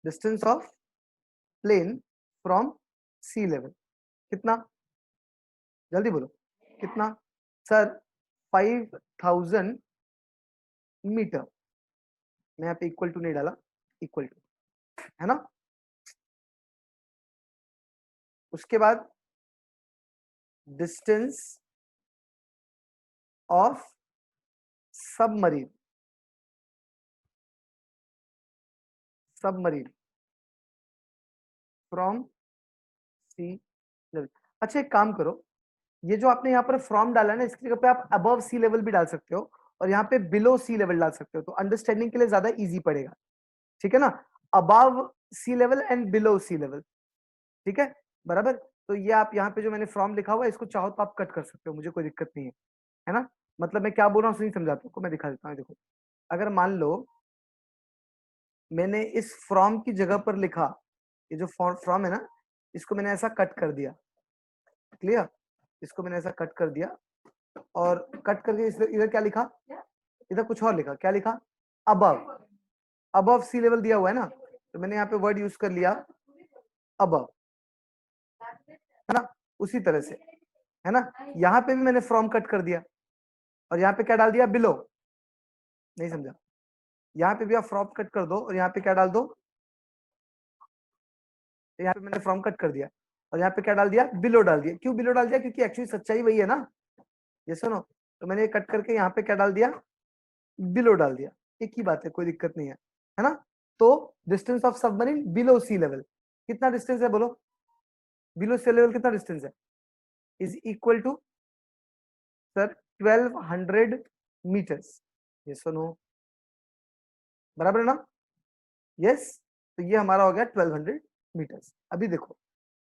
distance of plane from sea level कितना? जल्दी बोलो, कितना? Sir 5000 metre. मैं यहाँ पे इक्वल टू नहीं डाला, इक्वल टू, है ना। उसके बाद distance of submarine, submarine from sea level. अच्छा, एक काम करो, ये जो आपने यहाँ पर फ्रॉम डाला है ना, इसकी जगह पे आप अबव सी लेवल भी डाल सकते हो और यहाँ पे बिलो सी लेवल डाल सकते हो, तो अंडरस्टैंडिंग के लिए ज्यादा इजी पड़ेगा, ठीक है ना। Above sea level and below sea level, ठीक है, बराबर। तो ये आप यहाँ पे जो मैंने फ्रॉम लिखा हुआ है, इसको चाहो तो आप कट कर सकते हो, मुझे कोई दिक्कत नहीं है ना। मतलब मैं क्या बोल रहा हूँ नहीं समझाता हूँ, मैं दिखा देता हूँ। देखो, अगर मान लो मैंने इस फ्रॉम की जगह पर लिखा, ये जो फ्रॉम है ना, इसको मैंने ऐसा कट कर दिया, क्लियर, इसको मैंने ऐसा कट कर दिया और कट करके इधर क्या लिखा, इधर कुछ और लिखा। क्या लिखा? अबव, अबव सी लेवल दिया हुआ है ना, तो मैंने यहाँ पे वर्ड यूज कर लिया अबव, है ना। उसी तरह से, है ना, यहाँ पे भी मैंने फ्रॉम कट कर दिया और यहाँ पे क्या डाल दिया? बिलो। नहीं समझा? यहाँ पे भी आप फ्रॉम कट कर दो और यहाँ पे क्या डाल दो? यहाँ पे मैंने फ्रॉम कट कर दिया और यहाँ पे क्या डाल दिया? बिलो डाल दिया। क्यों बिलो डाल दिया? क्योंकि एक्चुअली सच्चाई वही है ना, ये सुनो। तो मैंने कट करके यहाँ पे क्या डाल दिया? बिलो डाल दिया। एक ही बात है, कोई दिक्कत नहीं है ना। तो distance of submarine below sea level कितना डिस्टेंस है बोलो? बिलो सी लेवल कितना डिस्टेंस है? Is equal to sir 1200 metres. ये सुनो, बराबर है ना? यस, तो ये हमारा हो गया 1200 मीटर्स। अभी देखो,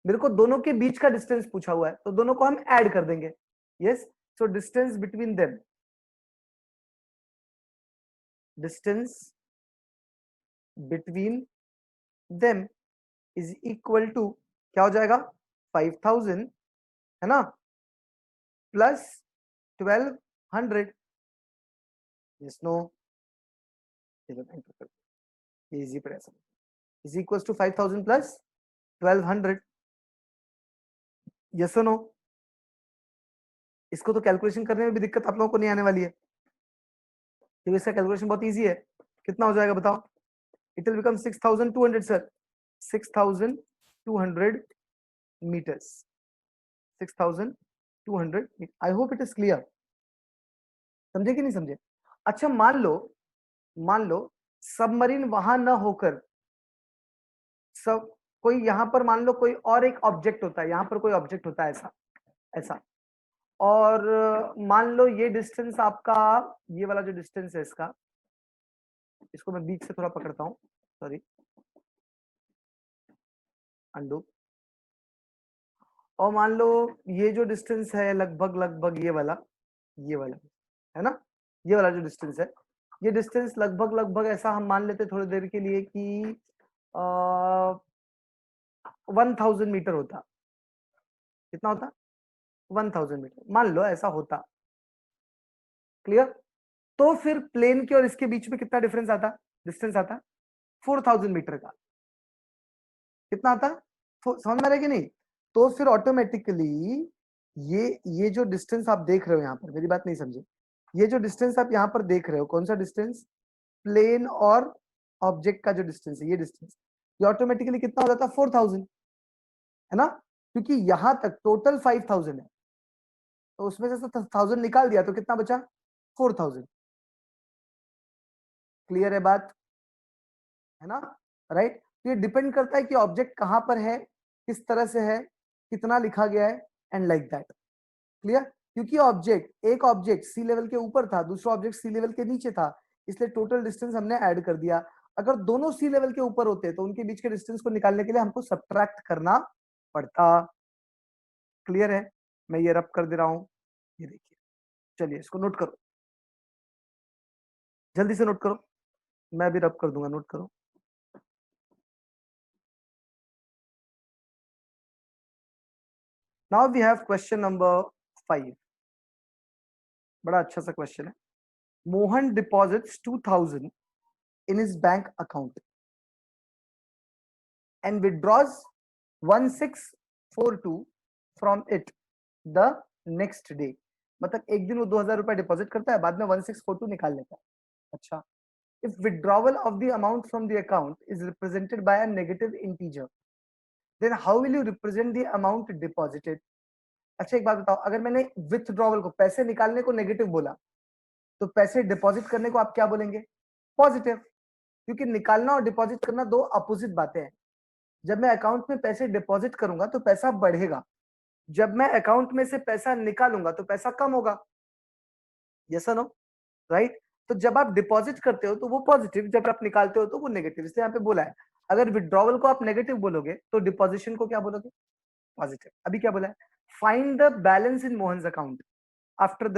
मेरे को दोनों के बीच का डिस्टेंस पूछा हुआ है, तो दोनों को हम ऐड कर देंगे। Yes, so distance between them, distance between them is equal to क्या हो जाएगा? 5000, है ना, प्लस 1200। Yes no? इजी पड़ेगा, is equal to 5000 plus 1200। Yes और नो? इसको तो कैलकुलेशन करने में भी दिक्कत आप लोगों को नहीं आने वाली है, क्योंकि इसका कैलकुलेशन बहुत इजी है। कितना हो जाएगा बताओ? It will become 6200 sir, 6200 meters, 6200 meters. I hope it is clear. समझे कि नहीं समझे? अच्छा मान लो सबमरीन वहां न होकर सब कोई यहां पर मान लो कोई और एक ऑब्जेक्ट होता है, यहां पर कोई ऑब्जेक्ट होता है ऐसा ऐसा, और मान लो ये डिस्टेंस आपका, ये वाला जो डिस्टेंस है इसका, इसको मैं बीच से थोड़ा पकड़ता हूं, सॉरी, अंडू। और मान लो ये जो डिस्टेंस है लगभग लगभग ये वाला है ना, ये वाला जो डिस्टेंस है, ये डिस्टेंस लगभग लगभग ऐसा हम मान लेते थोड़ी देर के लिए कि 1000 मीटर होता। कितना होता? 1000 मीटर मान लो ऐसा होता। क्लियर? तो फिर प्लेन के और इसके बीच में कितना डिफरेंस आता, डिस्टेंस आता? 4000 मीटर का। कितना आता? समझ में आ रहा है कि नहीं? तो फिर ऑटोमेटिकली ये जो डिस्टेंस आप देख रहे हो यहाँ पर, मेरी बात नहीं समझे, ये जो डिस्टेंस आप यहाँ पर देख रहे हो, कौन सा डिस्टेंस? प्लेन और ऑब्जेक्ट का जो डिस्टेंस है, ये डिस्टेंस, ये ऑटोमेटिकली कितना हो जाता? 4000, है ना? क्योंकि यहां तक टोटल 5000 है, तो उसमें से 1000 निकाल दिया तो कितना बचा? 4000। क्लियर है बात? है ना? राइट? तो ये डिपेंड करता है कि ऑब्जेक्ट कहां पर है, किस तरह से है, कितना लिखा गया है, एंड लाइक दैट। क्लियर? क्योंकि ऑब्जेक्ट, एक ऑब्जेक्ट सी लेवल के ऊपर था, दूसरा ऑब्जेक्ट सी लेवल के नीचे था, इसलिए टोटल डिस्टेंस हमने ऐड कर दिया। अगर दोनों सी लेवल के ऊपर होते तो उनके बीच के डिस्टेंस को निकालने के लिए हमको सब्ट्रैक्ट करना पड़ता। क्लियर है? मैं ये रब कर दे रहा हूं, ये देखिए, चलिए इसको नोट करो, जल्दी से नोट करो, मैं भी रब कर दूंगा, नोट करो। Now we have question number 5। बड़ा अच्छा सा क्वेश्चन है। Mohan deposits 2000 in his bank account and withdraws 1642 from it the next day. मतलब एक दिन वो 2000 रुपए डिपॉजिट करता है, बाद में 1642 निकाल लेता है। अच्छा, if withdrawal of the amount from the account is represented by a negative integer, then how will you represent the amount deposited? अच्छा एक बात बताओ, अगर मैंने विथड्रॉवल को, पैसे निकालने को नेगेटिव बोला, तो पैसे डिपॉजिट करने को आप क्या बोलेंगे? पॉजिटिव। क्योंकि निकालना और डिपॉजिट करना दो अपोजिट बातें हैं। जब मैं अकाउंट में पैसे डिपॉजिट करूंगा तो पैसा बढ़ेगा, जब मैं अकाउंट में से पैसा निकालूंगा तो पैसा कम होगा। यस और नो? राइट? तो जब आप डिपॉजिट करते हो तो वो पॉजिटिव, जब आप निकालते हो तो वो नेगेटिव, इसलिए यहाँ पे बोला है अगर विड्रॉवल को आप नेगेटिव बोलोगे तो डिपॉजिशन को क्या बोलोगे? पॉजिटिव। अभी क्या बोला है? Find the balance in Mohan account after the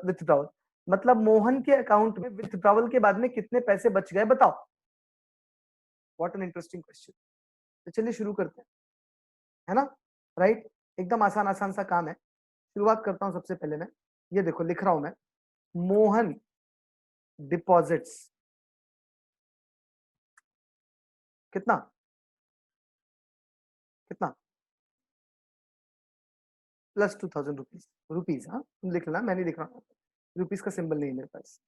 withdrawal. मतलब मोहन के अकाउंट में विथड्रॉवल के बाद में कितने पैसे बच गए बताओ। What an interesting question. तो चलिए शुरू करते हैं, है ना? राइट? एकदम आसान आसान सा काम है। शुरुआत करता हूं सबसे पहले मैं, ये देखो लिख रहा हूं मैं, मोहन डिपॉजिट्स कितना कितना प्लस 2000 रुपीज, रुपीज, हाँ तुम लिख लेना, मैं नहीं लिख रहा हूँ, रुपीज का सिंबल नहीं है मेरे पास,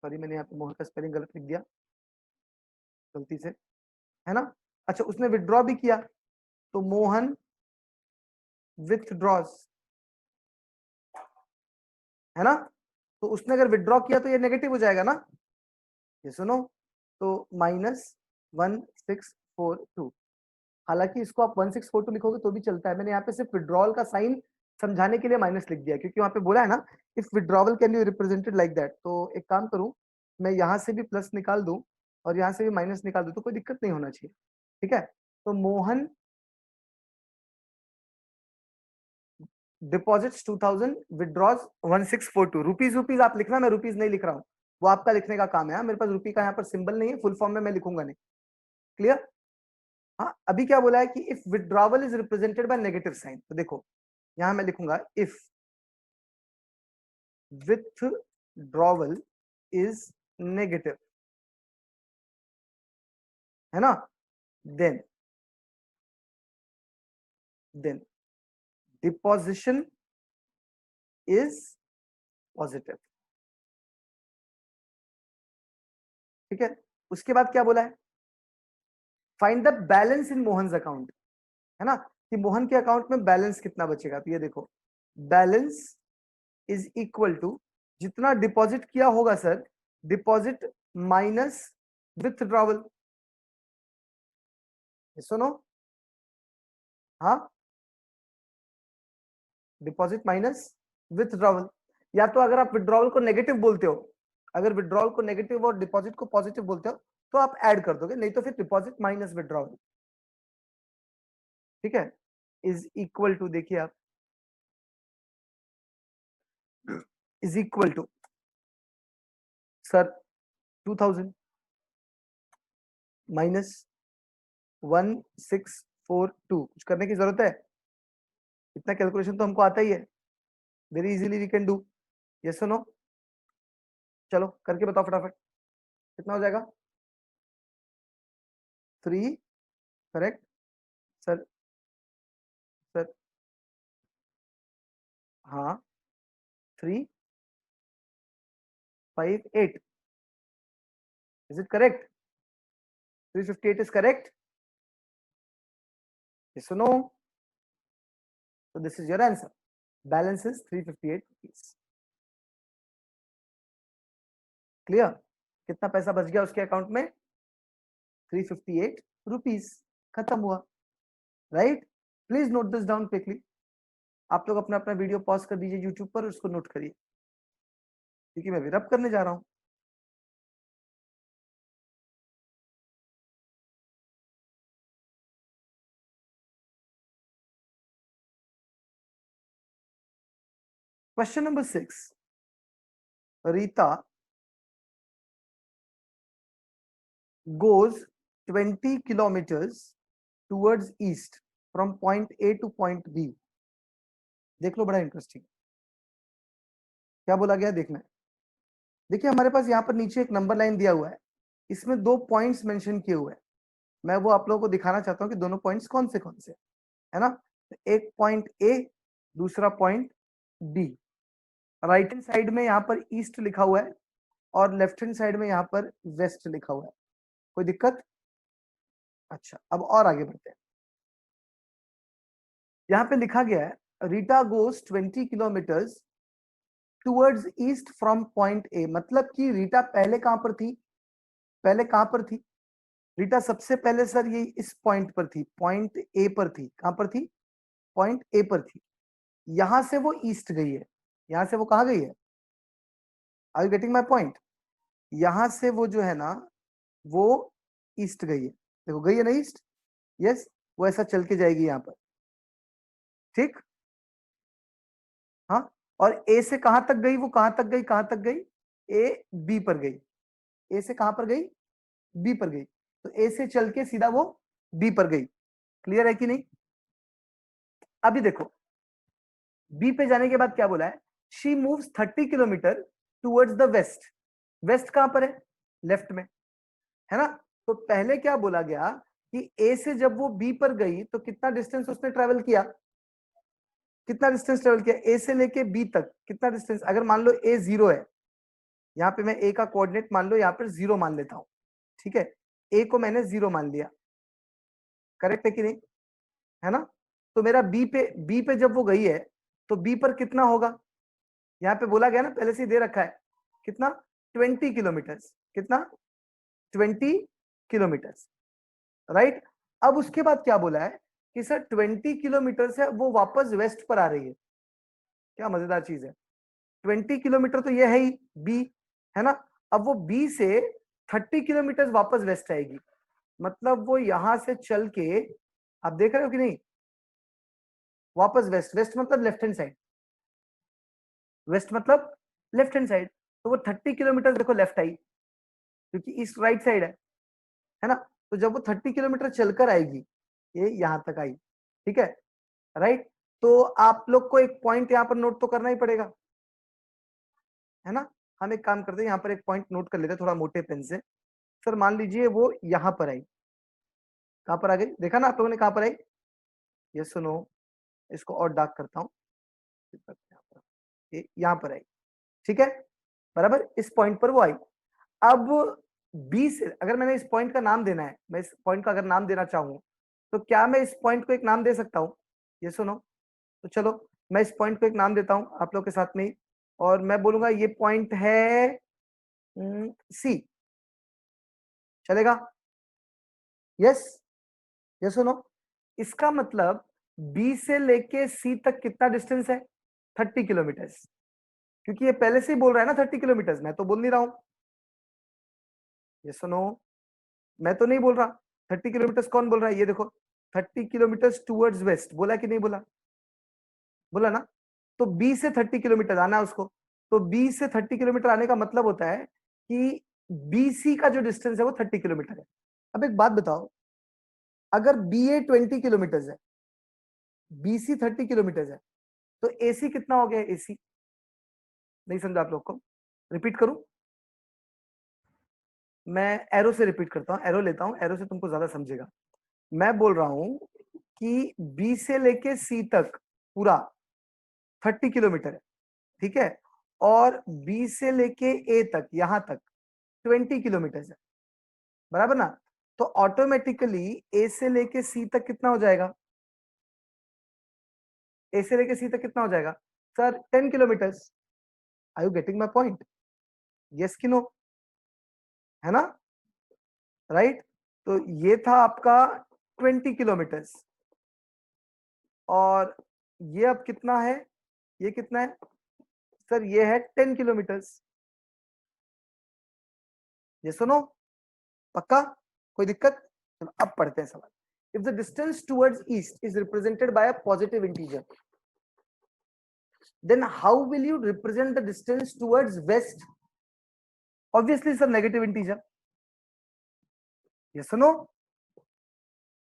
सॉरी, मैंने यहाँ पे मोहन का स्पेलिंग गलत लिख दिया गलती से, है ना? अच्छा, उसने विथड्रॉ भी किया, तो मोहन विथड्रॉज, है ना? तो उसने अगर विथड्रॉ किया तो ये नेगेटिव हो जाएगा ना? ये सुनो, तो -1642। हालांकि इसको आप 1642 लिखोगे तो भी चलता है, मैंने यहाँ पे सिर्फ विड्रॉल का साइन समझाने के लिए माइनस लिख दिया, क्योंकि वहां पे बोला है ना if withdrawal can be represented like that. तो एक काम करूं, मैं यहाँ से भी प्लस निकाल दूं और यहाँ से भी माइनस निकाल दूं, तो कोई दिक्कत नहीं होना चाहिए। ठीक है? तो Mohan deposits 2000, withdraws 1642। Rupees rupees आप लिखना, मैं रुपीज नहीं लिख रहा हूँ, वो आपका लिखने का काम है। मेरे पास रुपी का यहाँ पर सिंबल नहीं है, फुल फॉर्म में मैं लिखूंगा नहीं। क्लियर? हाँ, अभी क्या बोला है कि if withdrawal is represented by negative sign, तो देखो यहां मैं लिखूंगा इफ विथड्रॉवल इज नेगेटिव, है ना? Then deposition is positive. ठीक है, उसके बाद क्या बोला है, find the balance in Mohan account, है ना, कि मोहन के अकाउंट में बैलेंस कितना बचेगा। तो ये देखो, बैलेंस इज इक्वल टू जितना डिपॉजिट किया होगा सर, डिपॉजिट माइनस विथड्रॉवल। सुनो, हाँ, डिपॉजिट माइनस विथड्रॉवल, या तो अगर आप विथड्रॉवल को नेगेटिव बोलते हो, अगर विथड्रॉवल को नेगेटिव और डिपॉजिट को पॉजिटिव बोलते हो तो आप ऐड कर दोगे, नहीं तो फिर डिपॉजिट माइनस विथड्रॉवल। ठीक है, इज इक्वल टू, देखिए आप, is equal to sir 2000 minus 1642। कुछ करने की जरूरत है, इतना कैलकुलेशन तो हमको आता ही है, very easily we can do. Yes और नो, चलो करके बताओ फटाफट, कितना हो जाएगा। 3, करेक्ट सर, सर हाँ, 3, 5, 8, is it correct, 358 is correct, yes or no, so this is your answer, balance is 358 rupees। Clear, कितना पैसा बच गया उसके अकाउंट में, 358 रुपीज, खत्म हुआ, right. Please note this down quickly, आप लोग अपना अपना वीडियो पॉज कर दीजिए यूट्यूब पर, उसको नोट करिए, क्योंकि मैं विरप करने जा रहा हूं। Question number 6, Rita goes 20 kilometers towards east from point A to point B। देख लो, बड़ा इंटरेस्टिंग, क्या बोला गया देखना है। देखिए हमारे पास यहाँ पर नीचे एक नंबर लाइन दिया हुआ है, इसमें 2 पॉइंट्स मेंशन किए हुए हैं, मैं वो आप लोगों को दिखाना चाहता हूँ कि दोनों पॉइंट्स कौन से है ना। एक पॉइंट ए, दूसरा point B. Right hand side में यहाँ पर ईस्ट लिखा हुआ है और लेफ्ट हैंड साइड में यहाँ पर वेस्ट लिखा हुआ है, कोई दिक्कत। अच्छा, अब और आगे बढ़ते हैं, यहाँ पे लिखा गया है Rita goes 20 kilometres towards east from point A, मतलब कि रीटा पहले कहां पर थी, पहले कहां पर थी रीटा, सबसे पहले सर ये इस पॉइंट पर थी, पॉइंट ए पर थी, कहां पर थी, पॉइंट ए पर थी। यहां से वो ईस्ट गई है, यहां से वो कहां गई है, are you getting my point, यहां से वो जो है ना वो ईस्ट गई है, देखो गई है ना ईस्ट, यस, वो ऐसा चल के जाएगी यहाँ पर, ठीक, हाँ। और ए से कहां तक गई, वो कहां तक गई, कहां तक गई, ए बी पर गई, ए से कहां पर गई, बी पर गई, तो ए से चल के सीधा वो बी पर गई। क्लियर है कि नहीं। अभी देखो बी पे जाने के बाद क्या बोला है, she moves 30 kilometre towards the west, west कहां पर है, लेफ्ट में, है ना। तो पहले क्या बोला गया कि ए से जब वो बी पर गई तो कितना डिस्टेंस उसने ट्रेवल किया, कितना डिस्टेंस ट्रेवल किया, ए से लेके बी तक कितना डिस्टेंस, अगर मान लो ए 0 है, यहाँ पे मैं ए का कोऑर्डिनेट मान लो यहाँ पर 0 मान लेता हूं, ठीक है, ए को मैंने 0 मान लिया, करेक्ट है कि नहीं, है ना। तो मेरा बी पे जब वो गई है तो बी पर कितना होगा, यहाँ पे बोला गया ना, पहले से ही दे रखा है, कितना, 20 किलोमीटर्स, कितना, 20 किलोमीटर्स, राइट। अब उसके बाद क्या बोला है कि सर 20 किलोमीटर से वो वापस वेस्ट पर आ रही है, क्या मजेदार चीज है, 20 किलोमीटर तो ये है ही बी, है ना। अब वो बी से 30 किलोमीटर वापस वेस्ट आएगी, मतलब वो यहां से चल के, आप देख रहे हो कि नहीं, वापस वेस्ट, वेस्ट मतलब लेफ्ट हैंड साइड, वेस्ट मतलब लेफ्ट हैंड साइड, तो वो 30 किलोमीटर देखो लेफ्ट आई, क्योंकि ईस्ट राइट साइड है ना। तो जब वो 30 किलोमीटर चलकर आएगी, ये यहां तक आई, ठीक है, राइट। तो आप लोग को एक पॉइंट यहाँ पर नोट तो करना ही पड़ेगा, है ना। हम एक काम करते हैं, यहाँ पर एक पॉइंट नोट कर लेते हैं थोड़ा मोटे पेन से। सर मान लीजिए वो यहां पर आई, कहां पर आ गई, देखा ना आप लोगों ने कहां पर आई, ये सुनो, इसको और डार्क करता हूँ, यहाँ पर आई, ठीक है, बराबर, इस पॉइंट पर वो आई। अब बी से अगर मैंने इस पॉइंट का नाम देना है, मैं इस पॉइंट का अगर नाम देना चाहूँ तो क्या मैं इस पॉइंट को एक नाम दे सकता हूँ? ये सुनो, तो चलो मैं इस पॉइंट को एक नाम देता हूँ आप लोग के साथ में ही, और मैं बोलूंगा ये पॉइंट है सी, चलेगा? यस, ये सुनो, इसका मतलब बी से लेके सी तक कितना डिस्टेंस है? 30 किलोमीटर, क्योंकि ये पहले से ही बोल रहा है ना 30 किलोमीटर, मैं तो बोल नहीं रहा हूं। ये सुनो, मैं तो नहीं बोल रहा 30 किलोमीटर, कौन बोल रहा है? ये देखो 30 किलोमीटर टूवर्ड्स वेस्ट, बोला कि नहीं बोला? बोला ना। तो बी से 30 किलोमीटर आना है उसको, तो बी से 30 किलोमीटर आने का मतलब होता है कि बीसी का जो डिस्टेंस है वो 30 किलोमीटर है। अब एक बात बताओ, अगर बी ए 20 किलोमीटर है, बीसी 30 किलोमीटर है, तो एसी कितना हो गया? एसी नहीं समझा आप लोग को? रिपीट करूं? मैं एरो से रिपीट करता हूं, एरो लेता हूं, एरो से तुमको ज्यादा समझेगा। मैं बोल रहा हूं कि बी से लेके सी तक पूरा 30 किलोमीटर है, ठीक है, और बी से लेके ए तक यहां तक 20 किलोमीटर है, बराबर ना? तो ऑटोमेटिकली ए से लेके सी तक कितना हो जाएगा? ए से लेके सी तक कितना हो जाएगा sir? 10 kilometre. Are you getting my point? Yes कि नो? है ना, राइट? तो ये था आपका 20 किलोमीटर, और ये अब कितना है? ये कितना है सर? ये है 10 किलोमीटर। ये सुनो, पक्का? कोई दिक्कत? चलो अब पढ़ते हैं सवाल। If the distance towards east is represented bye a positive integer, then how will you represent the distance towards west? Obviously sir, negative integer. yes or no?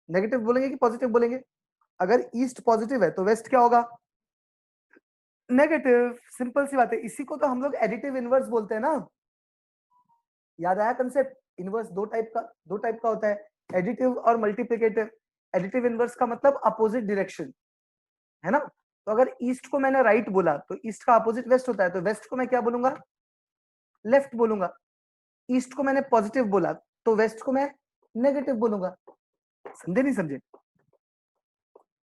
Negative बोलेंगे कि पॉजिटिव बोलेंगे? अगर ईस्ट पॉजिटिव है तो waste क्या होगा? Negative. Simple सी बात है, इसी को तो हम लोग एडिटिव इनवर्स बोलते हैं ना। याद आया कंसेप्ट? इनवर्स दो टाइप का होता है, एडिटिव और मल्टीप्लिकेटिव। एडिटिव इनवर्स का मतलब अपोजिट डायरेक्शन, है ना? तो अगर ईस्ट को मैंने राइट बोला तो ईस्ट का अपोजिट वेस्ट होता है, तो वेस्ट को मैं क्या बोलूंगा? लेफ्ट बोलूंगा। ईस्ट को मैंने पॉजिटिव बोला तो वेस्ट को मैं नेगेटिव बोलूंगा। समझे नहीं समझे?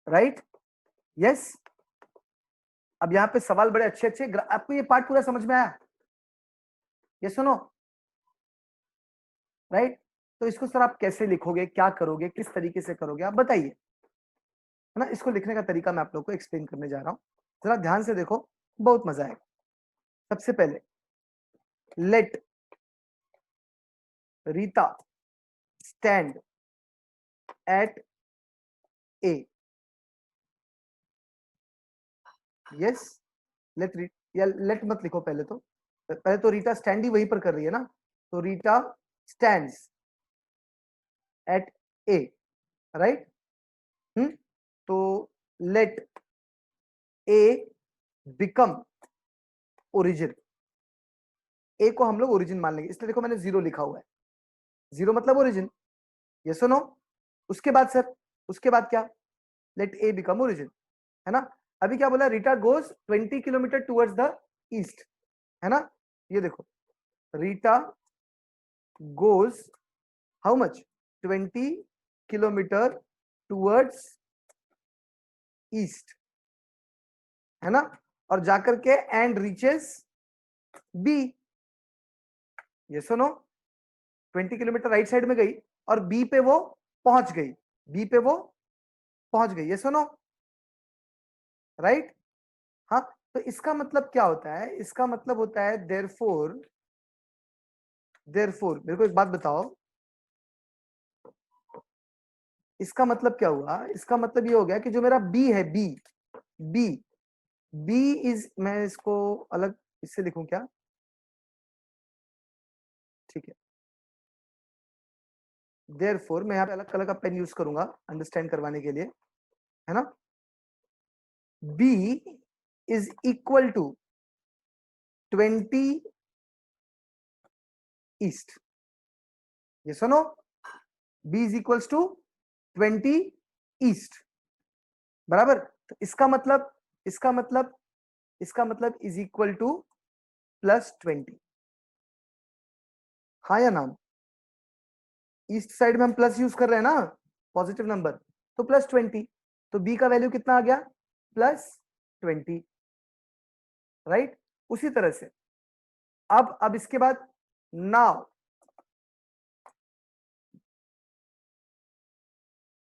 राइट? यस। अब यहाँ पे सवाल बड़े अच्छे अच्छे, आपको ये पार्ट पूरा समझ में आया? ये सुनो, राइट? तो इसको सर आप कैसे लिखोगे, क्या करोगे, किस तरीके से करोगे, आप बताइए, है ना? इसको लिखने का तरीका मैं आप लोग को एक्सप्लेन करने जा रहा हूँ, जरा ध्यान से देखो, बहुत मजा आएगा। सबसे पहले let Rita stand at A. Yes, let, या लेट मत लिखो पहले तो, पहले तो रीटा स्टैंड ही वहीं पर कर रही है ना, तो रीटा स्टैंड्स एट ए, राइट? तो लेट ए बिकम ओरिजिन। ए को हम लोग ओरिजिन मान लेंगे, इसलिए देखो मैंने जीरो लिखा हुआ है, जीरो मतलब ओरिजिन। ये सुनो, उसके बाद सर, उसके बाद क्या? लेट ए बिकम ओरिजिन, है ना? अभी क्या बोला? Rita goes 20 kilometre towards the east, है ना? ये देखो, Rita goes how much? 20 kilometre towards east, है ना? और जाकर के एंड रीचेस बी। ये सुनो, 20 किलोमीटर राइट साइड में गई और बी पे वो पहुंच गई, बी पे वो पहुंच गई। ये सुनो, राइट? हाँ, तो इसका मतलब क्या होता है? इसका मतलब होता है देयरफॉर, देयरफॉर मेरे को एक बात बताओ, इसका मतलब क्या हुआ? इसका मतलब ये हो गया कि जो मेरा बी है, बी बी बी इज, मैं इसको अलग इससे लिखूं क्या? ठीक है, देयरफॉर मैं यहाँ पे अलग कलर का पेन यूज करूंगा अंडरस्टैंड करवाने के लिए, है ना? B is equal to 20 east. ये सुनो, B is equals to 20 east, बराबर? तो इसका मतलब इज इक्वल टू +20। हाँ या ना? ईस्ट साइड में हम प्लस यूज कर रहे हैं ना, पॉजिटिव नंबर, तो +20। तो बी का वैल्यू कितना आ गया? +20, राइट। उसी तरह से अब इसके बाद नाउ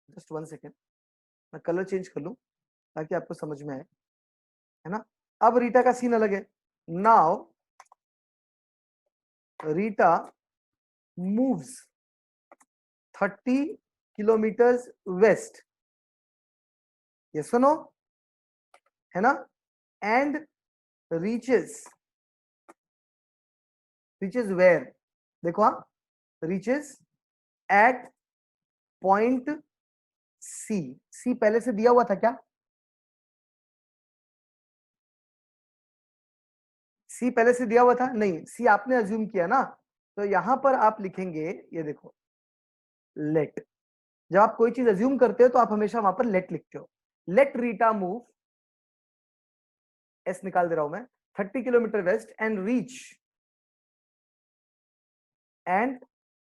जस्ट 1 सेकेंड, मैं कलर चेंज कर लूं ताकि आपको समझ में आए, है ना। अब रीटा का सीन अलग है। Now Rita moves 30 kilometres west, yes और नो, है ना, एंड रीचेस वेयर, देखो, हाँ, reaches at point C. C पहले से दिया हुआ था क्या? सी पहले से दिया हुआ था? नहीं, सी आपने अज्यूम किया ना। तो यहां पर आप लिखेंगे, ये देखो, लेट। जब आप कोई चीज अज्यूम करते हो तो आप हमेशा वहां पर लेट लिखते हो। लेट रीटा मूव, एस निकाल दे रहा हूं मैं, 30 kilometre west and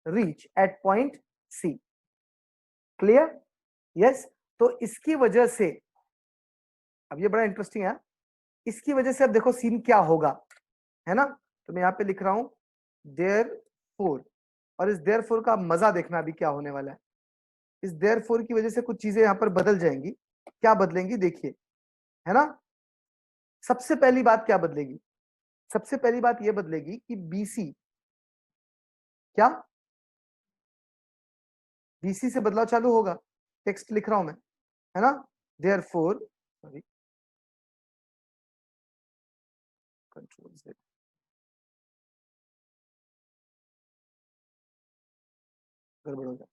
reach at point C. Clear? Yes. तो इसकी वजह से, अब ये बड़ा इंटरेस्टिंग है, इसकी वजह से अब देखो सीन क्या होगा, है ना। तो मैं यहां पे लिख रहा हूं देयर फोर, और इस देयर फोर का मजा देखना अभी क्या होने वाला है। इस देयर फोर की वजह से कुछ चीजें यहां पर बदल जाएंगी। क्या बदलेंगी देखिए, है ना। सबसे पहली बात क्या बदलेगी? सबसे पहली बात यह बदलेगी कि बीसी, क्या बीसी से बदलाव चालू होगा। टेक्स्ट लिख रहा हूं मैं, है ना। Therefore, sorry, control Z, गड़बड़ हो गया।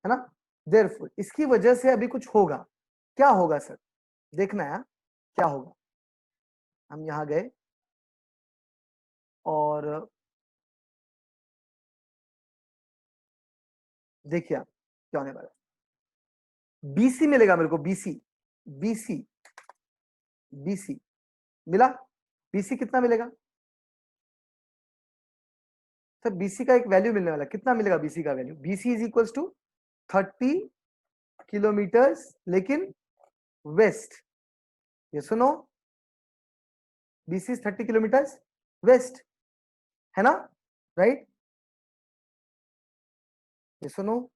है ना। देयरफॉर इसकी वजह से अभी कुछ होगा। क्या होगा सर? देखना है क्या होगा। हम यहां गए और देखिए आप क्या होने वाला है। बीसी मिलेगा मेरे को, बीसी, बीसी, बीसी मिला। बीसी कितना मिलेगा? सर बीसी का एक वैल्यू मिलने वाला, कितना मिलेगा बीसी का value? BC is equal to 30 kilometres, लेकिन वेस्ट, ये सुनो, बीसी इज 30 किलोमीटर्स वेस्ट, है ना, राइट। ये सुनो,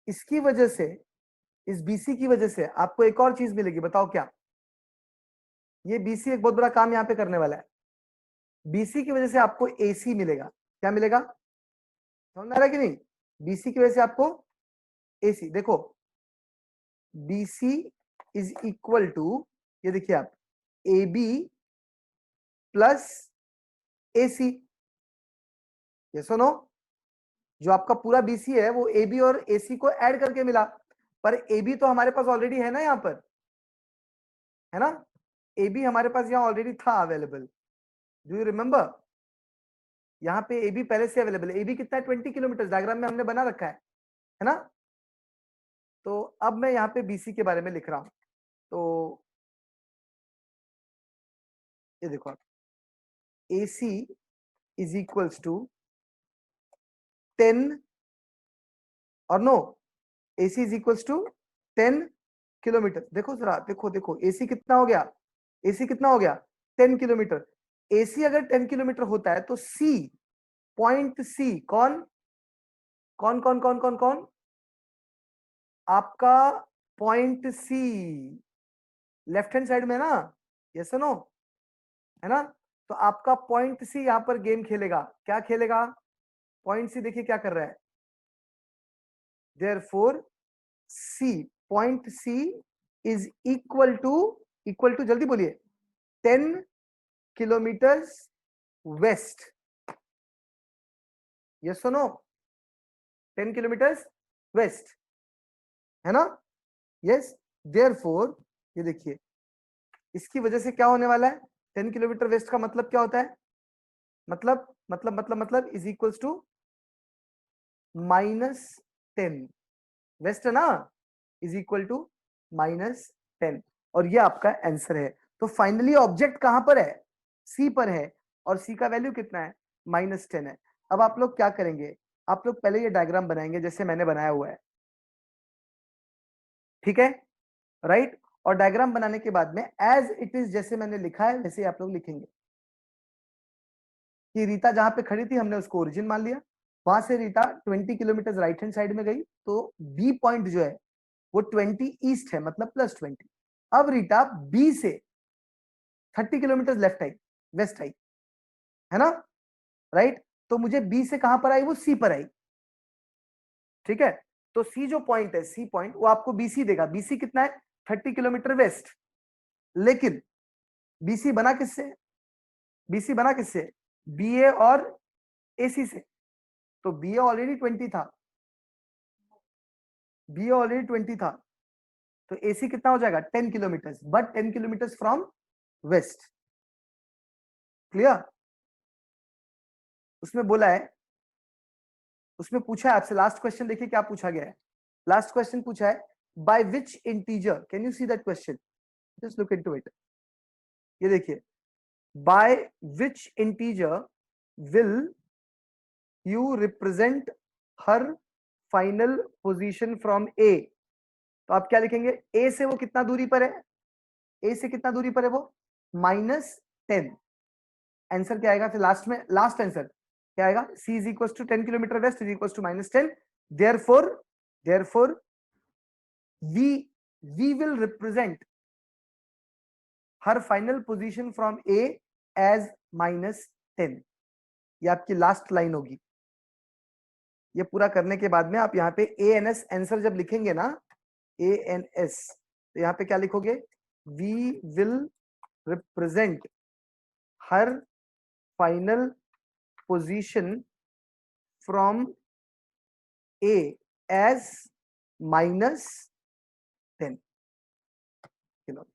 इसकी वजह से, इस बीसी की वजह से आपको एक और चीज मिलेगी, बताओ क्या? ये बीसी एक बहुत बड़ा काम यहां पे करने वाला है। बीसी की वजह से आपको एसी मिलेगा। क्या मिलेगा? समझ में आ रहा है कि नहीं? बीसी की वजह से आपको एसी, देखो, बीसी इज इक्वल टू, ये देखिए आप, ए बी प्लस एसी, ये सुनो, जो आपका पूरा बीसी है वो ए बी और एसी को ऐड करके मिला। पर ए बी तो हमारे पास ऑलरेडी है ना यहाँ पर, है ना। ए बी हमारे पास यहाँ ऑलरेडी था अवेलेबल, डू यू रिमेंबर? यहाँ पे ए बी पहले से अवेलेबल है। ए बी कितना है? 20 किलोमीटर, डायग्राम में हमने बना रखा है ना। तो अब मैं यहाँ पे बीसी के बारे में लिख रहा हूं। तो ये देखो आप, AC इज इक्वल्स टू 10, और no, AC is equals to 10 kilometre. देखो जरा, देखो देखो, AC कितना हो गया? AC कितना हो गया? 10 किलोमीटर। AC अगर 10 किलोमीटर होता है तो C, पॉइंट C, कौन कौन कौन कौन कौन कौन? आपका point C left hand side में ना, यस नो, है ना। तो आपका पॉइंट सी यहां पर गेम खेलेगा। क्या खेलेगा? पॉइंट सी देखिए क्या कर रहा है। Therefore C, point C is equal to जल्दी बोलिए, 10 किलोमीटर्स वेस्ट, ये सुनो, 10 किलोमीटर्स वेस्ट, है ना। यस। देयरफॉर ये देखिए, इसकी वजह से क्या होने वाला है? 10 किलोमीटर वेस्ट का मतलब क्या होता है? मतलब इज इक्वल्स टू -10, वेस्ट है ना, इज इक्वल टू -10, और ये आपका आंसर है। तो फाइनली ऑब्जेक्ट कहां पर है, सी पर है, और सी का वैल्यू कितना है, -10 है। अब आप लोग क्या करेंगे, आप लोग पहले ये डायग्राम बनाएंगे जैसे मैंने बनाया हुआ है, ठीक है, राइट। और डायग्राम बनाने के बाद में एज इट इज जैसे मैंने लिखा है वैसे आप लोग लिखेंगे कि रीता जहां पे खड़ी थी हमने उसको ओरिजिन मान लिया, वहां से Rita 20 kilometre right hand side में गई, तो बी पॉइंट जो है वो 20 ईस्ट है, मतलब +20। अब रीटा बी से 30 किलोमीटर लेफ्ट आई, वेस्ट आई, है ना, राइट। तो मुझे बी से कहां पर आई, वो सी पर आई, ठीक है। तो सी जो पॉइंट है, सी पॉइंट, वो आपको बीसी देगा। बीसी कितना है, 30 किलोमीटर वेस्ट। लेकिन बीसी बना किससे, बीसी बना किससे, बीए और एसी से। तो बीए ऑलरेडी 20 था, बीए ऑलरेडी 20 था, तो एसी कितना हो जाएगा, 10 kilometre, but 10 kilometre from west. Clear. उसमें बोला है, उसमें पूछा है आपसे, लास्ट क्वेश्चन देखिए क्या पूछा गया है। लास्ट क्वेश्चन पूछा है, by which integer, can you see that question, just look into it. ये देखिए, by which integer will you represent her final position from A. तो आप क्या लिखेंगे, ए से वो कितना दूरी पर है, ए से कितना दूरी पर है वो, -10। आंसर क्या आएगा फिर लास्ट में, लास्ट आंसर क्या आएगा, c is equal to 10 kilometre west is equal to -10। Therefore we will represent her final position from A as -10। ये आपकी लास्ट लाइन होगी। ये पूरा करने के बाद में आप यहाँ पे ANS आंसर जब लिखेंगे ना, ANS, तो यहाँ पे क्या लिखोगे, we will represent her final position from A as -10 kilometre.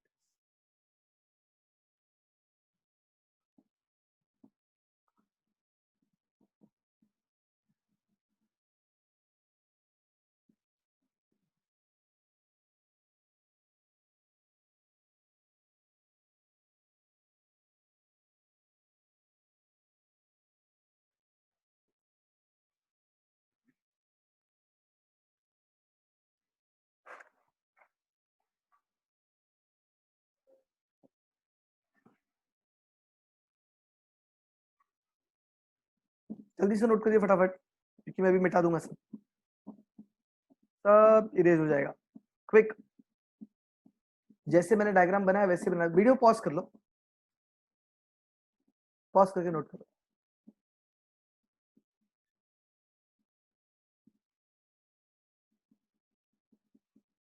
जल्दी से नोट करिए फटाफट, क्योंकि मैं भी मिटा दूंगा सब, सब इरेज हो जाएगा। क्विक, जैसे मैंने डायग्राम बनाया वैसे बना, वीडियो पॉज कर लो, पॉज करके नोट करो।